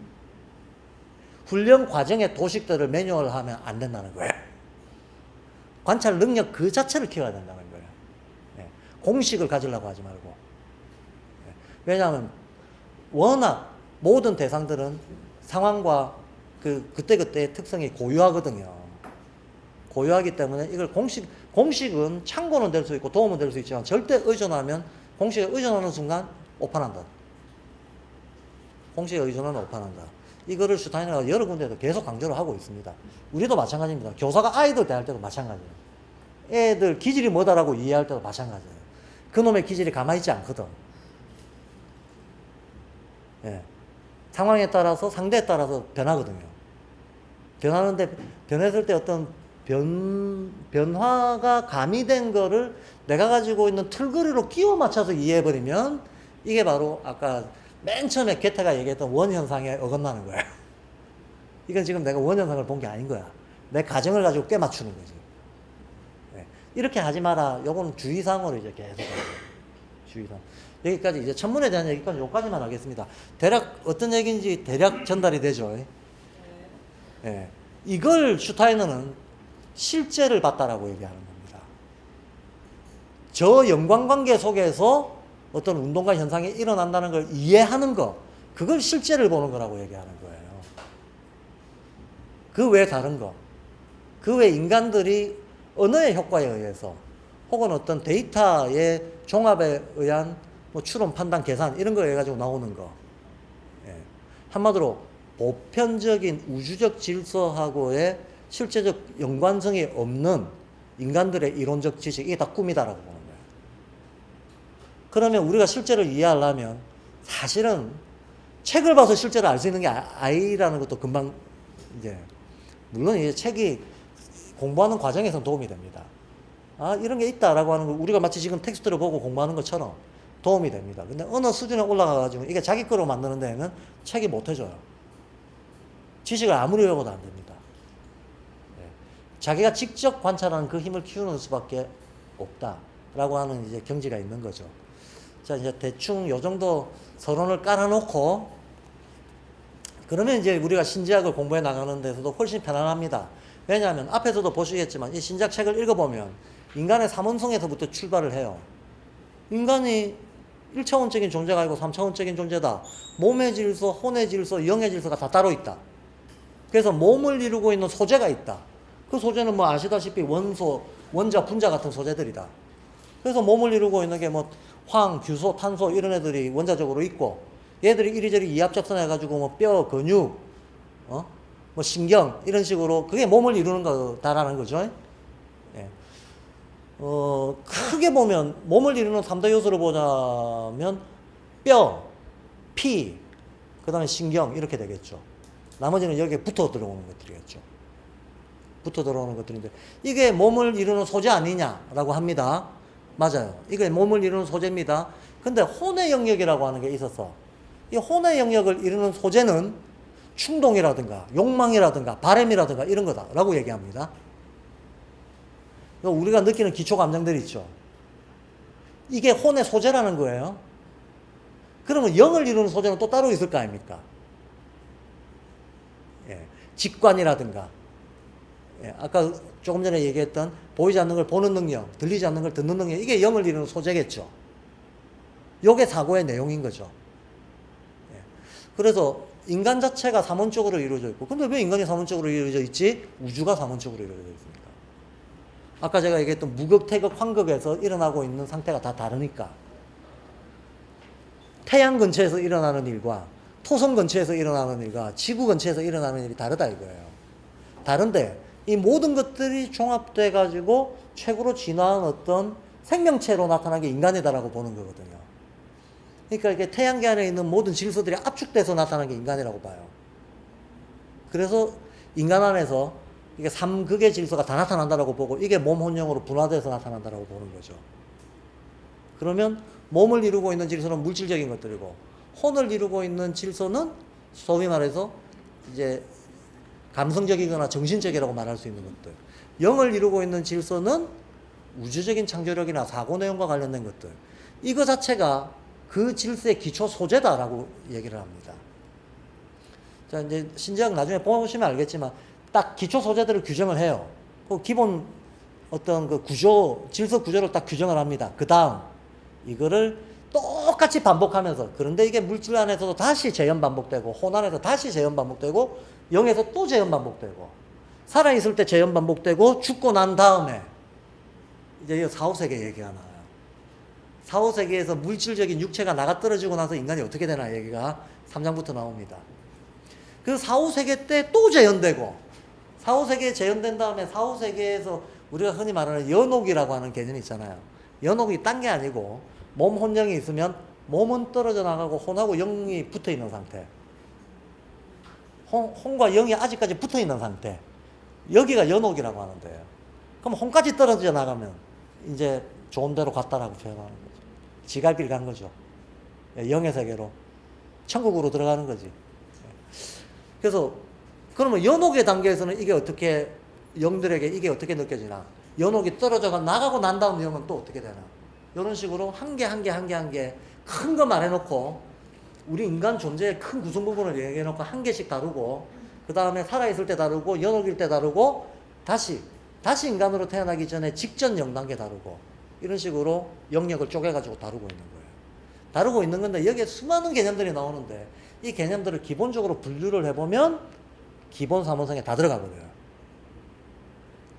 훈련 과정의 도식들을 매뉴얼하면 안 된다는 거예요. 관찰 능력 그 자체를 키워야 된다는 거예요. 예, 공식을 가지려고 하지 말고. 예, 왜냐하면 워낙 모든 대상들은 상황과 그때그때의 특성이 고유하거든요. 고유하기 때문에 이걸 공식은 참고는 될 수 있고 도움은 될 수 있지만 절대 의존하면 공식에 의존하는 순간 오판한다. 공식에 의존하면 오판한다. 이거를 슈타이너가 여러 군데에서 계속 강조를 하고 있습니다. 우리도 마찬가지입니다. 교사가 아이들 대할 때도 마찬가지예요. 애들 기질이 뭐다라고 이해할 때도 마찬가지예요. 그놈의 기질이 가만히 있지 않거든. 예. 상황에 따라서 상대에 따라서 변하거든요. 변하는데 변했을 때 어떤 변화가 가미된 거를 내가 가지고 있는 틀거리로 끼워 맞춰서 이해해버리면 이게 바로 아까 맨 처음에 게타가 얘기했던 원현상에 어긋나는 거야. 이건 지금 내가 원현상을 본 게 아닌 거야. 내 가정을 가지고 꽤 맞추는 거지. 네. 이렇게 하지 마라. 요거는 주의사항으로 이제 계속 주의사항. 여기까지 이제 천문에 대한 얘기까지 여기까지만 하겠습니다. 대략 어떤 얘기인지 대략 전달이 되죠. 네. 이걸 슈타이너는 실제를 봤다라고 얘기하는 겁니다. 저 연관관계 속에서 어떤 운동과 현상이 일어난다는 걸 이해하는 거, 그걸 실제를 보는 거라고 얘기하는 거예요. 그 외에 다른 거, 그 외에 인간들이 언어의 효과에 의해서 혹은 어떤 데이터의 종합에 의한 뭐 추론, 판단, 계산 이런 거에 가지고 나오는 거. 예. 한마디로 보편적인 우주적 질서하고의 실제적 연관성이 없는 인간들의 이론적 지식, 이게 다 꿈이다라고 보는 거예요. 그러면 우리가 실제를 이해하려면 사실은 책을 봐서 실제를 알 수 있는 게 아니라는 것도 금방 이제 물론 이제 책이 공부하는 과정에서는 도움이 됩니다. 아, 이런 게 있다라고 하는 거 우리가 마치 지금 텍스트를 보고 공부하는 것처럼 도움이 됩니다. 근데 어느 수준에 올라가가지고 이게 자기 거로 만드는 데에는 책이 못 해줘요. 지식을 아무리 외워도 안 됩니다. 네. 자기가 직접 관찰하는 그 힘을 키우는 수밖에 없다라고 하는 이제 경지가 있는 거죠. 자, 이제 대충 요 정도 서론을 깔아놓고 그러면 이제 우리가 신지학을 공부해 나가는 데서도 훨씬 편안합니다. 왜냐하면 앞에서도 보시겠지만 이 신지학 책을 읽어보면 인간의 삼원성에서부터 출발을 해요. 인간이 1차원적인 존재가 아니고 3차원적인 존재다. 몸의 질서, 혼의 질서, 영의 질서가 다 따로 있다. 그래서 몸을 이루고 있는 소재가 있다. 그 소재는 뭐 아시다시피 원소, 원자, 분자 같은 소재들이다. 그래서 몸을 이루고 있는 게 뭐 황, 규소, 탄소 이런 애들이 원자적으로 있고 얘들이 이리저리 이합작선해가지고 뭐 뼈, 근육, 뭐 신경 이런 식으로 그게 몸을 이루는 거다라는 거죠. 예. 크게 보면 몸을 이루는 3대 요소를 보자면 뼈, 피, 그 다음에 신경 이렇게 되겠죠. 나머지는 여기에 붙어 들어오는 것들이겠죠. 붙어 들어오는 것들인데 이게 몸을 이루는 소재 아니냐라고 합니다. 맞아요. 이게 몸을 이루는 소재입니다. 근데 혼의 영역이라고 하는 게 있어서 이 혼의 영역을 이루는 소재는 충동이라든가 욕망이라든가 바램이라든가 이런 거다라고 얘기합니다. 우리가 느끼는 기초 감정들 있죠. 이게 혼의 소재라는 거예요. 그러면 영을 이루는 소재는 또 따로 있을 거 아닙니까? 예, 직관이라든가 예, 아까 조금 전에 얘기했던 보이지 않는 걸 보는 능력, 들리지 않는 걸 듣는 능력, 이게 영을 이루는 소재겠죠. 이게 사고의 내용인 거죠. 예, 그래서 인간 자체가 삼원적으로 이루어져 있고 근데 왜 인간이 삼원적으로 이루어져 있지? 우주가 삼원적으로 이루어져 있습니다. 아까 제가 얘기했던 무극, 태극, 환극에서 일어나고 있는 상태가 다 다르니까. 태양 근처에서 일어나는 일과 토성 근처에서 일어나는 일과 지구 근처에서 일어나는 일이 다르다 이거예요. 다른데 이 모든 것들이 종합돼 가지고 최고로 진화한 어떤 생명체로 나타난 게 인간이다라고 보는 거거든요. 그러니까 이게 태양계 안에 있는 모든 질서들이 압축돼서 나타난 게 인간이라고 봐요. 그래서 인간 안에서 이게 삼극의 질서가 다 나타난다라고 보고 이게 몸 혼령으로 분화돼서 나타난다라고 보는 거죠. 그러면 몸을 이루고 있는 질서는 물질적인 것들이고 혼을 이루고 있는 질서는 소위 말해서 이제 감성적이거나 정신적이라고 말할 수 있는 것들. 영을 이루고 있는 질서는 우주적인 창조력이나 사고 내용과 관련된 것들. 이거 자체가 그 질서의 기초 소재다라고 얘기를 합니다. 자, 이제 신지학 나중에 보시면 알겠지만 딱 기초 소재들을 규정을 해요. 그 기본 어떤 그 구조, 질서 구조를 딱 규정을 합니다. 그 다음 이거를 똑같이 반복하면서, 그런데 이게 물질 안에서도 다시 재현 반복되고 혼 안에서 다시 재현 반복되고 영에서 또 재현 반복되고 살아있을 때 재현 반복되고 죽고 난 다음에 이제 사후세계 얘기가 나와요. 사후세계에서 물질적인 육체가 나가 떨어지고 나서 인간이 어떻게 되나 얘기가 3장부터 나옵니다. 그 사후세계 때 또 재현되고, 사후세계에 재현된 다음에 사후세계에서 우리가 흔히 말하는 연옥이라고 하는 개념이 있잖아요. 연옥이 딴 게 아니고 몸 혼령이 있으면 몸은 떨어져 나가고 혼하고 영이 붙어 있는 상태. 혼과 영이 아직까지 붙어 있는 상태. 여기가 연옥이라고 하는데요. 그럼 혼까지 떨어져 나가면 이제 좋은 데로 갔다라고 표현하는 거죠. 지갈길 간 거죠. 영의 세계로. 천국으로 들어가는 거지. 그래서 그러면 연옥의 단계에서는 이게 어떻게, 영들에게 이게 어떻게 느껴지나? 연옥이 떨어져 나가고 난 다음 영은 또 어떻게 되나? 이런 식으로 한 개 큰 거 말해놓고 우리 인간 존재의 큰 구성 부분을 얘기해놓고 한 개씩 다루고, 그 다음에 살아있을 때 다루고 연옥일 때 다루고 다시 인간으로 태어나기 전에 직전 영단계 다루고, 이런 식으로 영역을 쪼개가지고 다루고 있는 거예요. 다루고 있는 건데 여기에 수많은 개념들이 나오는데 이 개념들을 기본적으로 분류를 해보면 기본 사문성에 다 들어가 버려요.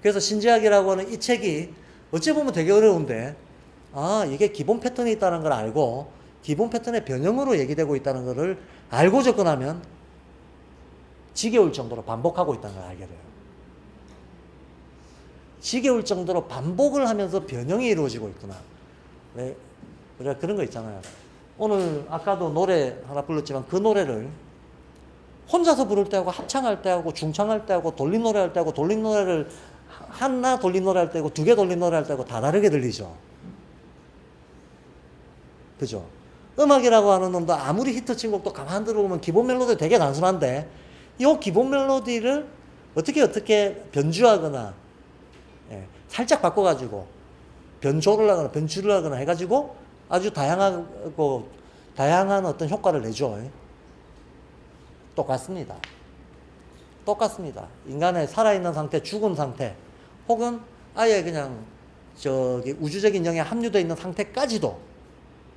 그래서 신지학이라고 하는 이 책이 어찌 보면 되게 어려운데, 아, 이게 기본 패턴이 있다는 걸 알고 기본 패턴의 변형으로 얘기되고 있다는 것을 알고 접근하면 지겨울 정도로 반복하고 있다는 걸 알게 돼요. 지겨울 정도로 반복을 하면서 변형이 이루어지고 있구나. 네, 우리가 그런 거 있잖아요. 오늘 아까도 노래 하나 불렀지만 그 노래를 혼자서 부를 때 하고 합창할 때 하고 중창할 때 하고 돌림 노래 할 때 하고 돌림 노래를 하나 돌림 노래 할 때 하고 두 개 돌림 노래 할 때 하고 다 다르게 들리죠. 그죠? 음악이라고 하는 놈도 아무리 히트친 곡도 가만 들어보면 기본 멜로디 되게 단순한데 이 기본 멜로디를 어떻게 변주하거나, 예, 살짝 바꿔가지고 변조를 하거나 변주를 하거나 해가지고 아주 다양한 어떤 효과를 내죠. 똑같습니다. 인간의 살아있는 상태, 죽은 상태, 혹은 아예 그냥 우주적인 영에 함유되어 있는 상태까지도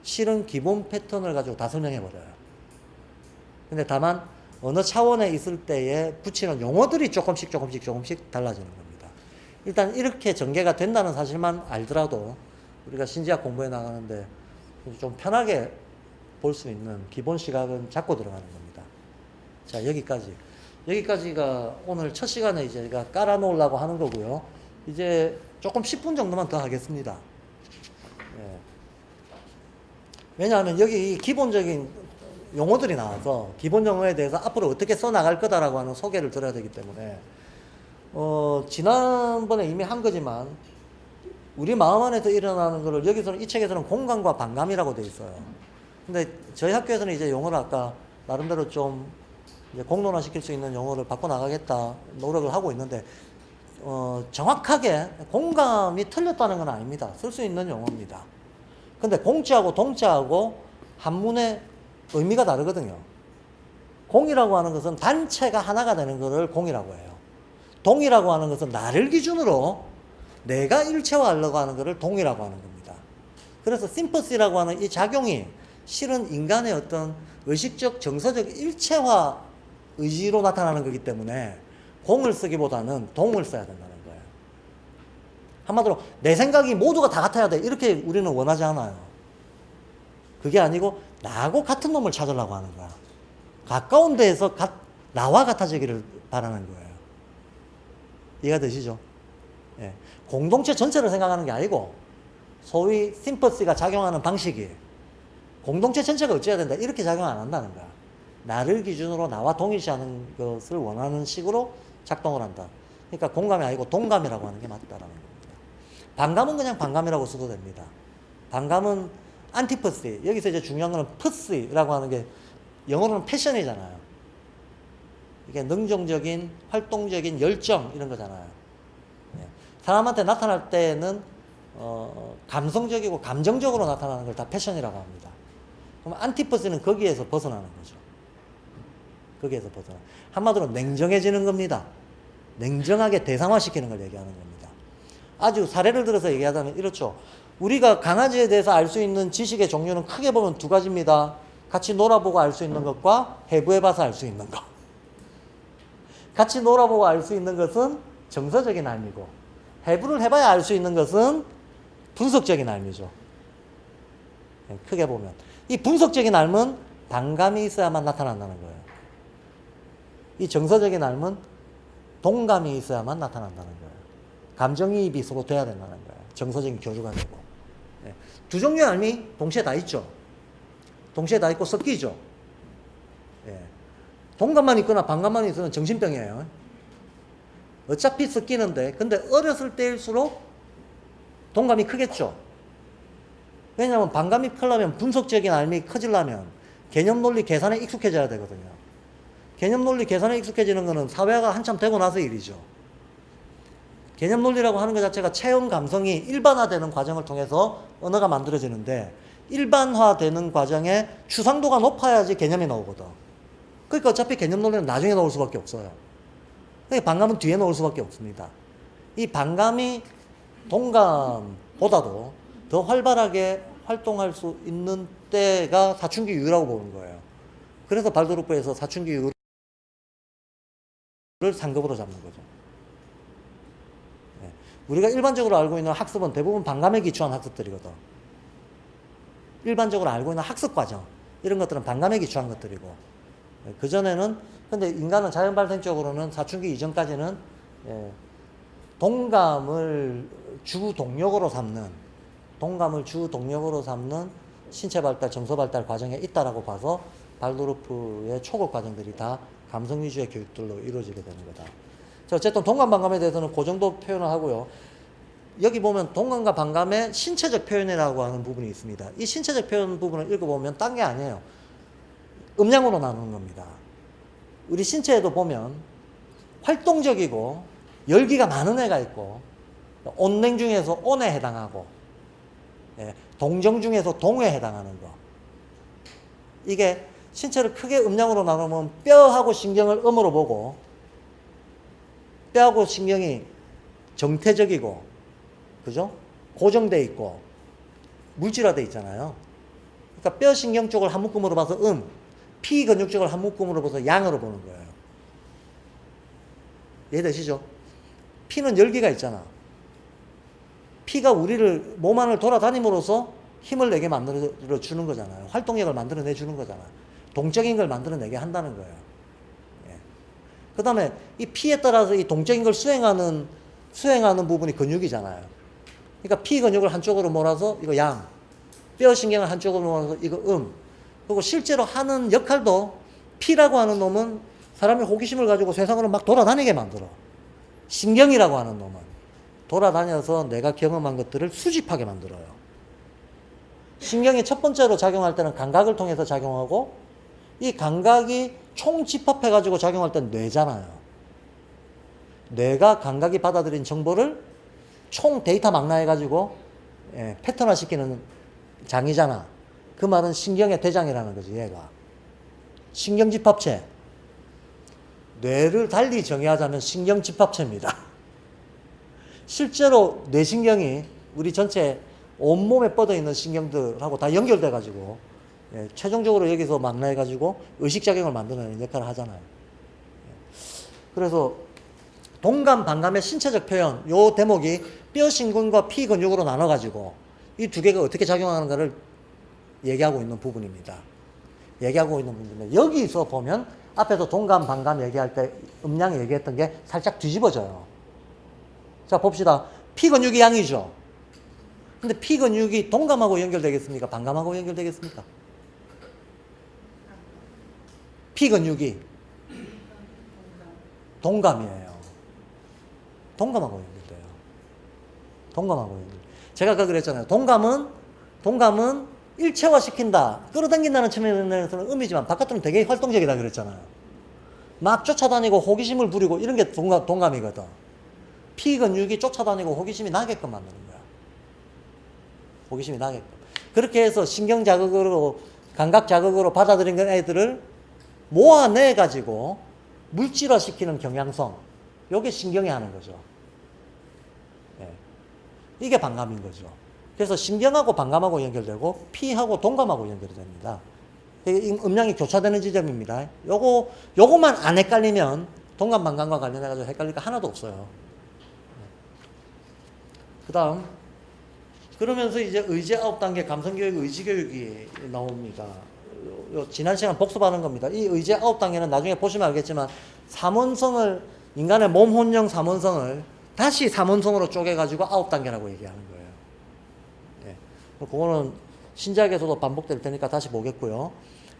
실은 기본 패턴을 가지고 다 설명해 버려요. 근데 다만 어느 차원에 있을 때에 붙이는 용어들이 조금씩 달라지는 겁니다. 일단 이렇게 전개가 된다는 사실만 알더라도 우리가 신지학 공부해 나가는데 좀 편하게 볼 수 있는 기본 시각은 잡고 들어가는 겁니다. 자, 여기까지가 오늘 첫 시간에 이제 제가 깔아놓으려고 하는 거고요. 이제 조금 10분 정도만 더 하겠습니다. 예. 왜냐하면 여기 기본적인 용어들이 나와서 기본 용어에 대해서 앞으로 어떻게 써나갈 거다라고 하는 소개를 드려야 되기 때문에, 지난번에 이미 한 거지만 우리 마음 안에서 일어나는 거를 여기서는, 이 책에서는 공감과 반감이라고 되어 있어요. 근데 저희 학교에서는 이제 용어를 아까 나름대로 좀 이제 공론화 시킬 수 있는 용어를 바꿔나가겠다 노력을 하고 있는데, 정확하게 공감이 틀렸다는 건 아닙니다. 쓸 수 있는 용어입니다. 근데 공자하고 동자하고 한문의 의미가 다르거든요. 공이라고 하는 것은 단체가 하나가 되는 것을 공이라고 해요. 동이라고 하는 것은 나를 기준으로 내가 일체화하려고 하는 것을 동이라고 하는 겁니다. 그래서 심퍼시라고 하는 이 작용이 실은 인간의 어떤 의식적 정서적 일체화 의지로 나타나는 거기 때문에 공을 쓰기보다는 동을 써야 된다는 거예요. 한마디로 내 생각이 모두가 다 같아야 돼. 이렇게 우리는 원하지 않아요. 그게 아니고 나하고 같은 놈을 찾으려고 하는 거야. 가까운 데에서 나와 같아지기를 바라는 거예요. 이해가 되시죠? 예. 공동체 전체를 생각하는 게 아니고 소위 심퍼시가 작용하는 방식이 공동체 전체가 어찌해야 된다 이렇게 작용 안 한다는 거야. 나를 기준으로 나와 동일시하는 것을 원하는 식으로 작동을 한다. 그러니까 공감이 아니고 동감이라고 하는 게 맞다라는 겁니다. 반감은 그냥 반감이라고 써도 됩니다. 반감은 안티퍼시, 여기서 이제 중요한 거는 퍼시라고 하는 게 영어로는 패션이잖아요. 이게 능동적인, 활동적인 열정 이런 거잖아요. 사람한테 나타날 때는 감성적이고 감정적으로 나타나는 걸 다 패션이라고 합니다. 그럼 안티퍼시는 거기에서 벗어나는 거죠. 거기에서 벗어나. 한마디로 냉정해지는 겁니다. 냉정하게 대상화시키는 걸 얘기하는 겁니다. 아주 사례를 들어서 얘기하자면 이렇죠. 우리가 강아지에 대해서 알 수 있는 지식의 종류는 크게 보면 두 가지입니다. 같이 놀아보고 알 수 있는 것과 해부해봐서 알 수 있는 것. 같이 놀아보고 알 수 있는 것은 정서적인 알미고 해부를 해봐야 알 수 있는 것은 분석적인 알미죠. 크게 보면 이 분석적인 알은 반감이 있어야만 나타난다는 거예요. 이 정서적인 알은 동감이 있어야만 나타난다는 거예요. 감정이입이 서로 돼야 된다는 거예요. 정서적인 교류가 되고. 두 종류의 알미 동시에 다 있죠. 동시에 다 있고 섞이죠. 동감만 있거나 반감만 있으면 정신병이에요. 어차피 섞이는데 근데 어렸을 때일수록 동감이 크겠죠. 왜냐하면 반감이 크려면 분석적인 알미 커지려면 개념 논리 계산에 익숙해져야 되거든요. 개념 논리 계산에 익숙해지는 것은 사회화가 한참 되고 나서 일이죠. 개념 논리라고 하는 것 자체가 체험 감성이 일반화되는 과정을 통해서 언어가 만들어지는데 일반화되는 과정에 추상도가 높아야지 개념이 나오거든. 그러니까 어차피 개념 논리는 나중에 나올 수밖에 없어요. 그러니까 반감은 뒤에 나올 수밖에 없습니다. 이 반감이 동감보다도 더 활발하게 활동할 수 있는 때가 사춘기 이후라고 보는 거예요. 그래서 발도르프에서 사춘기 이후를 상급으로 잡는 거죠. 우리가 일반적으로 알고 있는 학습은 대부분 반감에 기초한 학습들이거든. 일반적으로 알고 있는 학습 과정 이런 것들은 반감에 기초한 것들이고 그전에는 근데 인간은 자연 발생적으로는 사춘기 이전까지는 동감을 주 동력으로 삼는 신체 발달, 정서 발달 과정에 있다라고 봐서 발도르프의 초급 과정들이 다 감성 위주의 교육들로 이루어지게 되는 거다. 자, 어쨌든 동감 반감에 대해서는 그 정도 표현을 하고요. 여기 보면 동감과 반감의 신체적 표현이라고 하는 부분이 있습니다. 이 신체적 표현 부분을 읽어보면 딴 게 아니에요. 음량으로 나누는 겁니다. 우리 신체에도 보면 활동적이고 열기가 많은 애가 있고 온냉 중에서 온에 해당하고 동정 중에서 동에 해당하는 거. 이게 신체를 크게 음량으로 나누면 뼈하고 신경을 음으로 보고 뼈하고 신경이 정태적이고 그죠? 고정돼 있고 물질화돼 있잖아요. 그러니까 뼈 신경 쪽을 한 묶음으로 봐서 피 근육 쪽을 한 묶음으로 봐서 양으로 보는 거예요. 이해되시죠? 피는 열기가 있잖아. 피가 우리를 몸 안을 돌아다님으로써 힘을 내게 만들어 주는 거잖아요. 활동력을 만들어내 주는 거잖아. 동적인 걸 만들어내게 한다는 거예요. 그 다음에 이 피에 따라서 이 동적인 걸 수행하는 부분이 근육이잖아요. 그러니까 피 근육을 한쪽으로 몰아서 이거 양, 뼈 신경을 한쪽으로 몰아서 이거 그리고 실제로 하는 역할도 피라고 하는 놈은 사람의 호기심을 가지고 세상으로 막 돌아다니게 만들어. 신경이라고 하는 놈은 돌아다녀서 내가 경험한 것들을 수집하게 만들어요. 신경이 첫 번째로 작용할 때는 감각을 통해서 작용하고 이 감각이 총집합해가지고 작용할 때는 뇌잖아요. 뇌가 감각이 받아들인 정보를 총 데이터 망라해가지고 패턴화시키는 장이잖아. 그 말은 신경의 대장이라는 거지, 얘가. 신경집합체. 뇌를 달리 정의하자면 신경집합체입니다. 실제로 뇌신경이 우리 전체 온몸에 뻗어있는 신경들하고 다 연결돼가지고 최종적으로 여기서 망라해가지고 의식작용을 만드는 역할을 하잖아요. 그래서 동감, 반감의 신체적 표현, 요 대목이 뼈, 신근과 피, 근육으로 나눠가지고 이 두 개가 어떻게 작용하는가를 얘기하고 있는 부분입니다. 얘기하고 있는 부분인데 여기서 보면 앞에서 동감, 반감 얘기할 때 음량 얘기했던 게 살짝 뒤집어져요. 자, 봅시다. 피, 근육이 양이죠. 근데 피, 근육이 동감하고 연결되겠습니까? 반감하고 연결되겠습니까? 피, 근육이 동감이에요. 동감하고 연결돼요. 동감하고 연결. 제가 아까 그랬잖아요. 동감은 일체화시킨다, 끌어당긴다는 측면에서는 음이지만 바깥으로는 되게 활동적이다 그랬잖아요. 막 쫓아다니고 호기심을 부리고 이런 게 동감이거든. 피, 근육이 쫓아다니고 호기심이 나게끔 만드는 거야. 호기심이 나게끔. 그렇게 해서 신경 자극으로, 감각 자극으로 받아들인 애들을 모아내가지고 물질화시키는 경향성. 요게 신경이 하는 거죠. 네. 이게 반감인 거죠. 그래서 신경하고 반감하고 연결되고 피하고 동감하고 연결이 됩니다. 음량이 교차되는 지점입니다. 요거만 안 헷갈리면 동감, 반감과 관련해가지고 헷갈릴 거 하나도 없어요. 그 다음, 그러면서 이제 의지 9단계 감성교육, 의지교육이 나옵니다. 지난 시간 복습하는 겁니다. 이 의지 9단계는 나중에 보시면 알겠지만, 인간의 몸, 혼령 3원성을 다시 3원성으로 쪼개가지고 9단계라고 얘기하는 거예요. 네. 그거는 신작에서도 반복될 테니까 다시 보겠고요.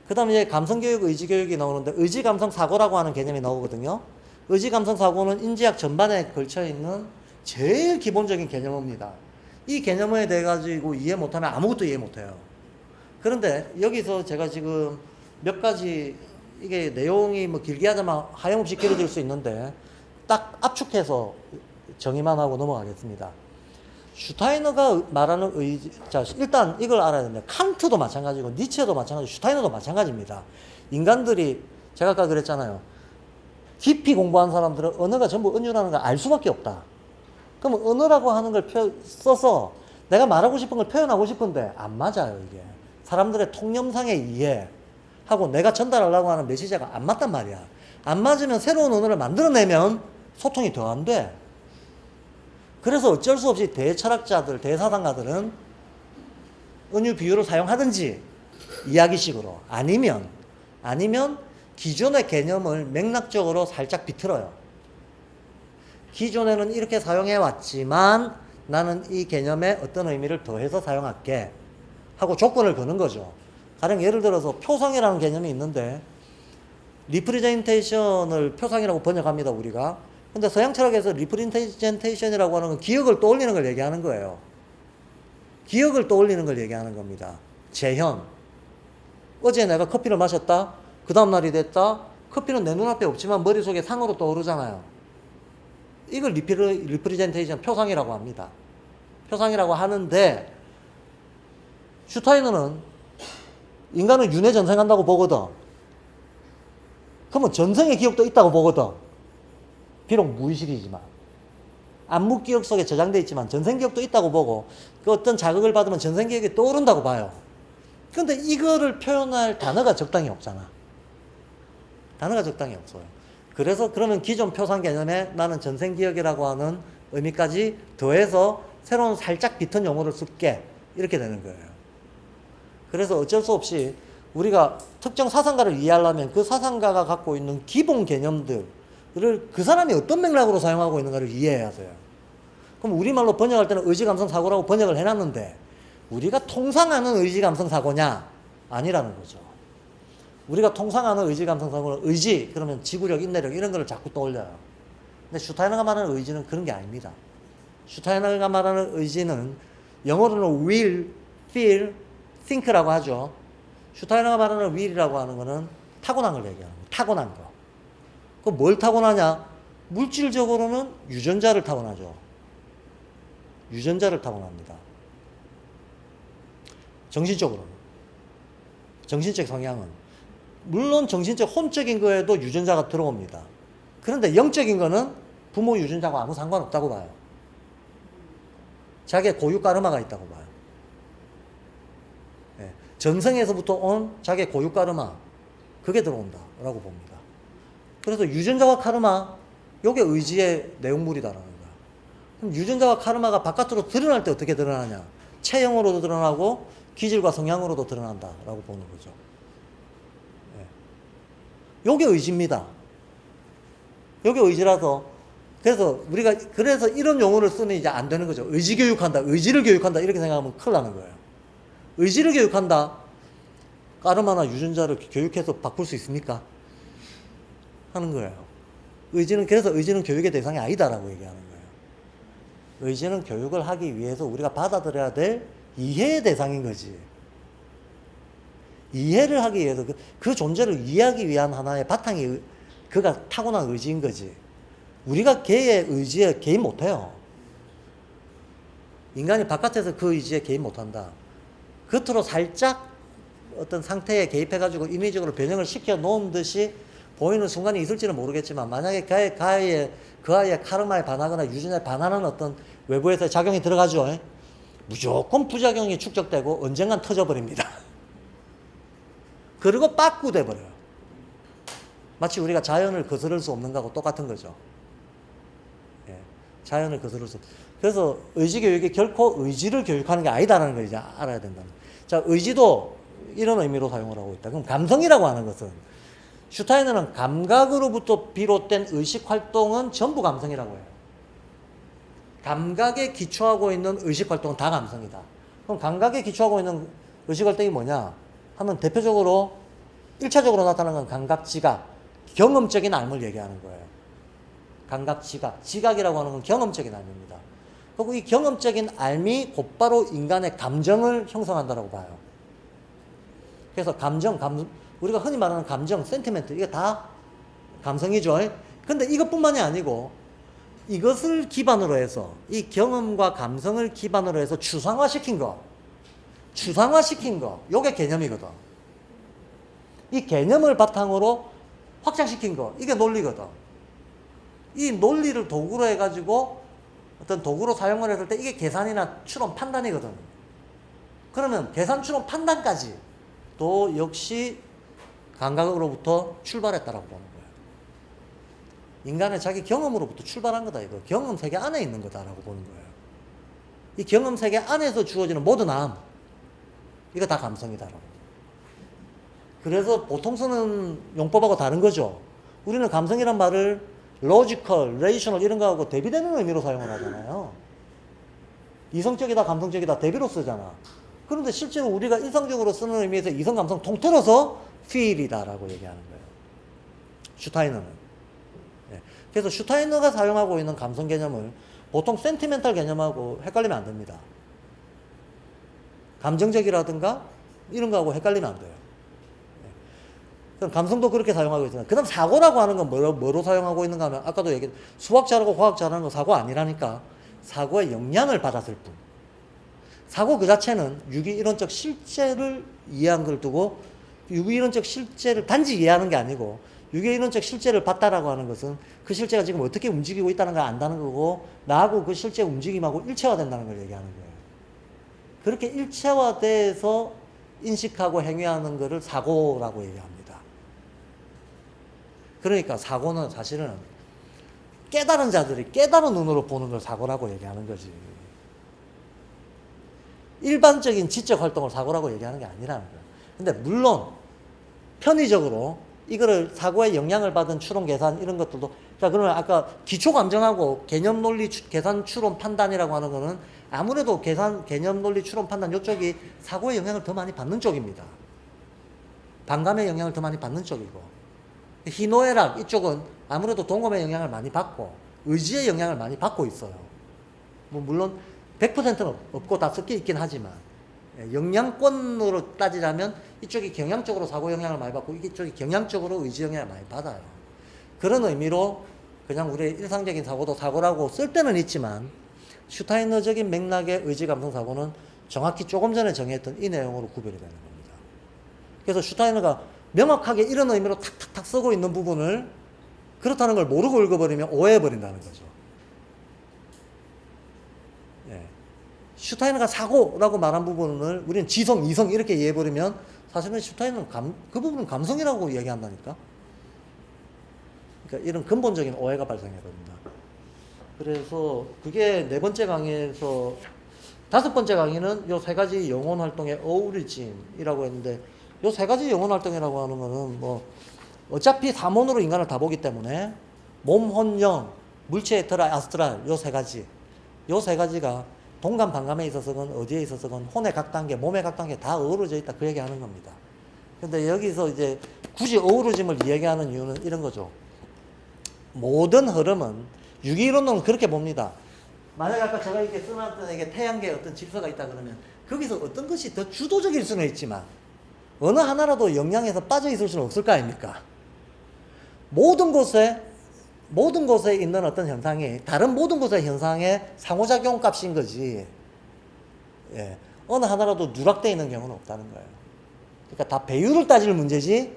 그 다음에 이제 감성교육, 의지교육이 나오는데, 의지감성사고라고 하는 개념이 나오거든요. 의지감성사고는 인지학 전반에 걸쳐있는 제일 기본적인 개념입니다. 이 개념에 대해 가지고 이해 못하면 아무것도 이해 못해요. 그런데 여기서 제가 지금 몇 가지, 이게 내용이 뭐 길게 하자면 하염없이 길어질 수 있는데 딱 압축해서 정의만 하고 넘어가겠습니다. 슈타이너가 말하는 의지, 자, 일단 이걸 알아야 됩니다. 칸트도 마찬가지고 니체도 마찬가지고 슈타이너도 마찬가지입니다. 인간들이, 제가 아까 그랬잖아요. 깊이 공부한 사람들은 언어가 전부 은유라는 걸 알 수밖에 없다. 그럼 언어라고 하는 걸 써서 내가 말하고 싶은 걸 표현하고 싶은데 안 맞아요, 이게. 사람들의 통념상의 이해하고 내가 전달하려고 하는 메시지가 안 맞단 말이야. 안 맞으면 새로운 언어를 만들어내면 소통이 더 안 돼. 그래서 어쩔 수 없이 대철학자들, 대사상가들은 은유 비유를 사용하든지 이야기식으로, 아니면 기존의 개념을 맥락적으로 살짝 비틀어요. 기존에는 이렇게 사용해 왔지만 나는 이 개념에 어떤 의미를 더해서 사용할게 하고 조건을 거는 거죠. 가령 예를 들어서 표상이라는 개념이 있는데 리프레젠테이션을 표상이라고 번역합니다, 우리가. 근데 서양 철학에서 리프레젠테이션이라고 하는 건 기억을 떠올리는 걸 얘기하는 거예요. 기억을 떠올리는 걸 얘기하는 겁니다. 재현. 어제 내가 커피를 마셨다. 그 다음날이 됐다. 커피는 내 눈앞에 없지만 머릿속에 상으로 떠오르잖아요. 이걸 리프레젠테이션, 표상이라고 합니다. 표상이라고 하는데 슈타이너는 인간은 윤회 전생한다고 보거든. 그러면 전생의 기억도 있다고 보거든. 비록 무의식이지만. 암묵 기억 속에 저장되어 있지만 전생 기억도 있다고 보고 그 어떤 자극을 받으면 전생 기억이 떠오른다고 봐요. 그런데 이거를 표현할 단어가 적당히 없잖아. 단어가 적당히 없어요. 그래서 그러면 기존 표상 개념에 나는 전생 기억이라고 하는 의미까지 더해서 새로운 살짝 비튼 용어를 쓸게. 이렇게 되는 거예요. 그래서 어쩔 수 없이 우리가 특정 사상가를 이해하려면 그 사상가가 갖고 있는 기본 개념들을 그 사람이 어떤 맥락으로 사용하고 있는가를 이해해야 돼요. 그럼 우리말로 번역할 때는 의지감성사고라고 번역을 해놨는데 우리가 통상 아는 의지감성사고냐? 아니라는 거죠. 우리가 통상 아는 의지감성사고는 의지, 그러면 지구력, 인내력 이런 거를 자꾸 떠올려요. 근데 슈타이너가 말하는 의지는 그런 게 아닙니다. 슈타이너가 말하는 의지는 영어로는 will, feel, think라고 하죠. 슈타이너가 말하는 will이라고 하는 거는 타고난 걸 얘기하는 거예요. 타고난 거. 그럼 뭘 타고나냐? 물질적으로는 유전자를 타고나죠. 유전자를 타고납니다. 정신적으로는. 정신적 성향은. 물론 정신적 혼적인 거에도 유전자가 들어옵니다. 그런데 영적인 거는 부모 유전자하고 아무 상관없다고 봐요. 자기의 고유 까르마가 있다고 봐요. 네. 전생에서부터 온 자기의 고유 까르마, 그게 들어온다라고 봅니다. 그래서 유전자와 카르마 요게 의지의 내용물이다라는 거야. 그럼 유전자와 카르마가 바깥으로 드러날 때 어떻게 드러나냐? 체형으로도 드러나고 기질과 성향으로도 드러난다라고 보는 거죠. 예. 요게 의지입니다. 요게 의지라서 그래서 이런 용어를 쓰면 이제 안 되는 거죠. 의지 교육한다, 의지를 교육한다 이렇게 생각하면 큰일 나는 거예요. 의지를 교육한다. 까르마나 유전자를 교육해서 바꿀 수 있습니까? 하는 거예요. 그래서 의지는 교육의 대상이 아니다라고 얘기하는 거예요. 의지는 교육을 하기 위해서 우리가 받아들여야 될 이해의 대상인 거지. 이해를 하기 위해서 그 존재를 이해하기 위한 하나의 바탕이 그가 타고난 의지인 거지. 우리가 걔의 의지에 개입 못해요. 인간이 바깥에서 그 의지에 개입 못한다. 겉으로 살짝 어떤 상태에 개입해가지고 인위적으로 변형을 시켜 놓은 듯이 보이는 순간이 있을지는 모르겠지만, 만약에 그 아이의 카르마에 반하거나 유전자에 반하는 어떤 외부에서의 작용이 들어가죠. 무조건 부작용이 축적되고 언젠간 터져버립니다. 그리고 빠꾸돼 버려요. 마치 우리가 자연을 거스를 수 없는 거하고 똑같은 거죠. 예, 자연을 거스를 수 없. 그래서 의지 교육이 결코 의지를 교육하는 게 아니다라는 걸 이제 알아야 된다는. 자, 의지도 이런 의미로 사용을 하고 있다. 그럼 감성이라고 하는 것은, 슈타이너는 감각으로부터 비롯된 의식 활동은 전부 감성이라고 해요. 감각에 기초하고 있는 의식 활동은 다 감성이다. 그럼 감각에 기초하고 있는 의식 활동이 뭐냐 하면, 대표적으로 1차적으로 나타나는 건 감각 지각, 경험적인 알을 얘기하는 거예요. 감각 지각, 지각이라고 하는 건 경험적인 알입니다. 그리고 이 경험적인 알이 곧바로 인간의 감정을 형성한다고 봐요. 그래서 우리가 흔히 말하는 감정, 센티멘트, 이게 다 감성이죠. 근데 이것뿐만이 아니고, 이것을 기반으로 해서, 이 경험과 감성을 기반으로 해서 추상화시킨 거, 요게 개념이거든. 이 개념을 바탕으로 확장시킨 거, 이게 논리거든. 이 논리를 도구로 해가지고 어떤 도구로 사용을 했을 때 이게 계산이나 추론, 판단이거든. 그러면 계산, 추론, 판단까지 또 역시 감각으로부터 출발했다라고 보는 거예요. 인간은 자기 경험으로부터 출발한 거다, 이거. 경험 세계 안에 있는 거다라고 보는 거예요. 이 경험 세계 안에서 주어지는 모든 암, 이거 다 감성이다라고. 그래서 보통 쓰는 용법하고 다른 거죠. 우리는 감성이란 말을 로지컬, 레이셔널 이런 거하고 대비되는 의미로 사용을 하잖아요. 이성적이다, 감성적이다 대비로 쓰잖아. 그런데 실제로 우리가 일상적으로 쓰는 의미에서 이성, 감성 통틀어서 feel이다라고 얘기하는 거예요. 슈타이너는. 네. 그래서 슈타이너가 사용하고 있는 감성 개념을 보통 센티멘탈 개념하고 헷갈리면 안 됩니다. 감정적이라든가 이런 거하고 헷갈리면 안 돼요. 네. 그럼 감성도 그렇게 사용하고 있잖아요. 그 다음 사고라고 하는 건 뭐로 사용하고 있는가 하면, 아까도 얘기했는데 수학 잘하고 과학 잘하는 건 사고 아니라니까. 사고의 영향을 받았을 뿐. 사고 그 자체는 유기이론적 실제를 이해한 걸 두고, 유기이론적 실제를 단지 이해하는 게 아니고, 유기이론적 실제를 봤다라고 하는 것은 그 실제가 지금 어떻게 움직이고 있다는 걸 안다는 거고, 나하고 그 실제 움직임하고 일체화된다는 걸 얘기하는 거예요. 그렇게 일체화돼서 인식하고 행위하는 것을 사고라고 얘기합니다. 그러니까 사고는 사실은 깨달은 자들이 깨달은 눈으로 보는 걸 사고라고 얘기하는 거지. 일반적인 지적 활동을 사고라고 얘기하는 게 아니라는 거예요. 근데 물론 편의적으로 이거를 사고의 영향을 받은 추론, 계산 이런 것들도, 자, 그러면 아까 기초 감정하고 개념 논리 계산 추론 판단이라고 하는 거는 아무래도 개념 논리 추론 판단 이쪽이 사고의 영향을 더 많이 받는 쪽입니다. 반감의 영향을 더 많이 받는 쪽이고, 희노애락 이쪽은 아무래도 동감의 영향을 많이 받고 의지의 영향을 많이 받고 있어요. 뭐 물론 100%는 없고 다 섞여 있긴 하지만, 영향권으로 따지자면 이쪽이 경향적으로 사고 영향을 많이 받고 이쪽이 경향적으로 의지 영향을 많이 받아요. 그런 의미로 그냥 우리의 일상적인 사고도 사고라고 쓸 때는 있지만, 슈타이너적인 맥락의 의지 감성 사고는 정확히 조금 전에 정의했던 이 내용으로 구별이 되는 겁니다. 그래서 슈타이너가 명확하게 이런 의미로 탁탁탁 쓰고 있는 부분을 그렇다는 걸 모르고 읽어버리면 오해해버린다는 거죠. 예. 슈타이너가 사고라고 말한 부분을 우리는 지성, 이성 이렇게 이해해버리면 사실은 슈타이너는 그 부분은 감성이라고 얘기한다니까. 그러니까 이런 근본적인 오해가 발생해야 됩니다. 그래서 그게 네 번째 강의에서 다섯 번째 강의는 요 세 가지 영혼 활동의 어우리짐이라고 했는데 요 세 가지 영혼 활동이라고 하는 거는 뭐 어차피 삼원으로 인간을 다 보기 때문에 몸, 혼, 영, 물체, 에터라, 아스트랄 요 세 가지 요 세 가지가 동감, 반감에 있어서건 어디에 있어서건 혼의 각 단계, 몸의 각 단계 다 어우러져 있다 그 얘기하는 겁니다. 근데 여기서 이제 굳이 어우러짐을 이야기하는 이유는 이런 거죠. 모든 흐름은 유기이론은 그렇게 봅니다. 만약 아까 제가 이렇게 써놨던 이게 태양계에 어떤 질서가 있다 그러면 거기서 어떤 것이 더 주도적일 수는 있지만 어느 하나라도 영향에서 빠져 있을 수는 없을 거 아닙니까? 모든 곳에 있는 어떤 현상이 다른 모든 곳의 현상의 상호작용 값인 거지. 예. 어느 하나라도 누락되어 있는 경우는 없다는 거예요. 그러니까 다 배율을 따질 문제지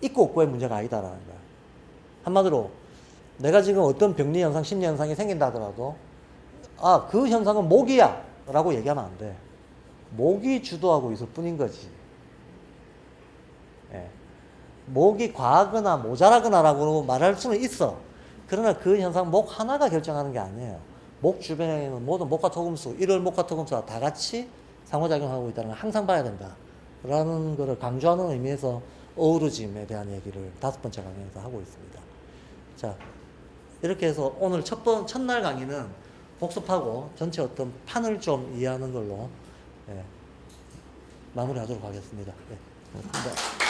있고 없고의 문제가 아니다라는 거예요. 한마디로 내가 지금 어떤 병리 현상, 심리 현상이 생긴다 하더라도 아, 그 현상은 목이야 라고 얘기하면 안 돼. 목이 주도하고 있을 뿐인 거지. 예. 목이 과하거나 모자라거나 라고 말할 수는 있어. 그러나 그 현상 목 하나가 결정하는 게 아니에요. 목 주변에 있는 모든 목과 토금수, 일월목과 토금수가 다 같이 상호작용하고 있다는 걸 항상 봐야 된다. 라는 것을 강조하는 의미에서 어우러짐에 대한 얘기를 다섯 번째 강의에서 하고 있습니다. 자, 이렇게 해서 오늘 첫날 강의는 복습하고 전체 어떤 판을 좀 이해하는 걸로 마무리하도록 하겠습니다. 네, 고맙습니다.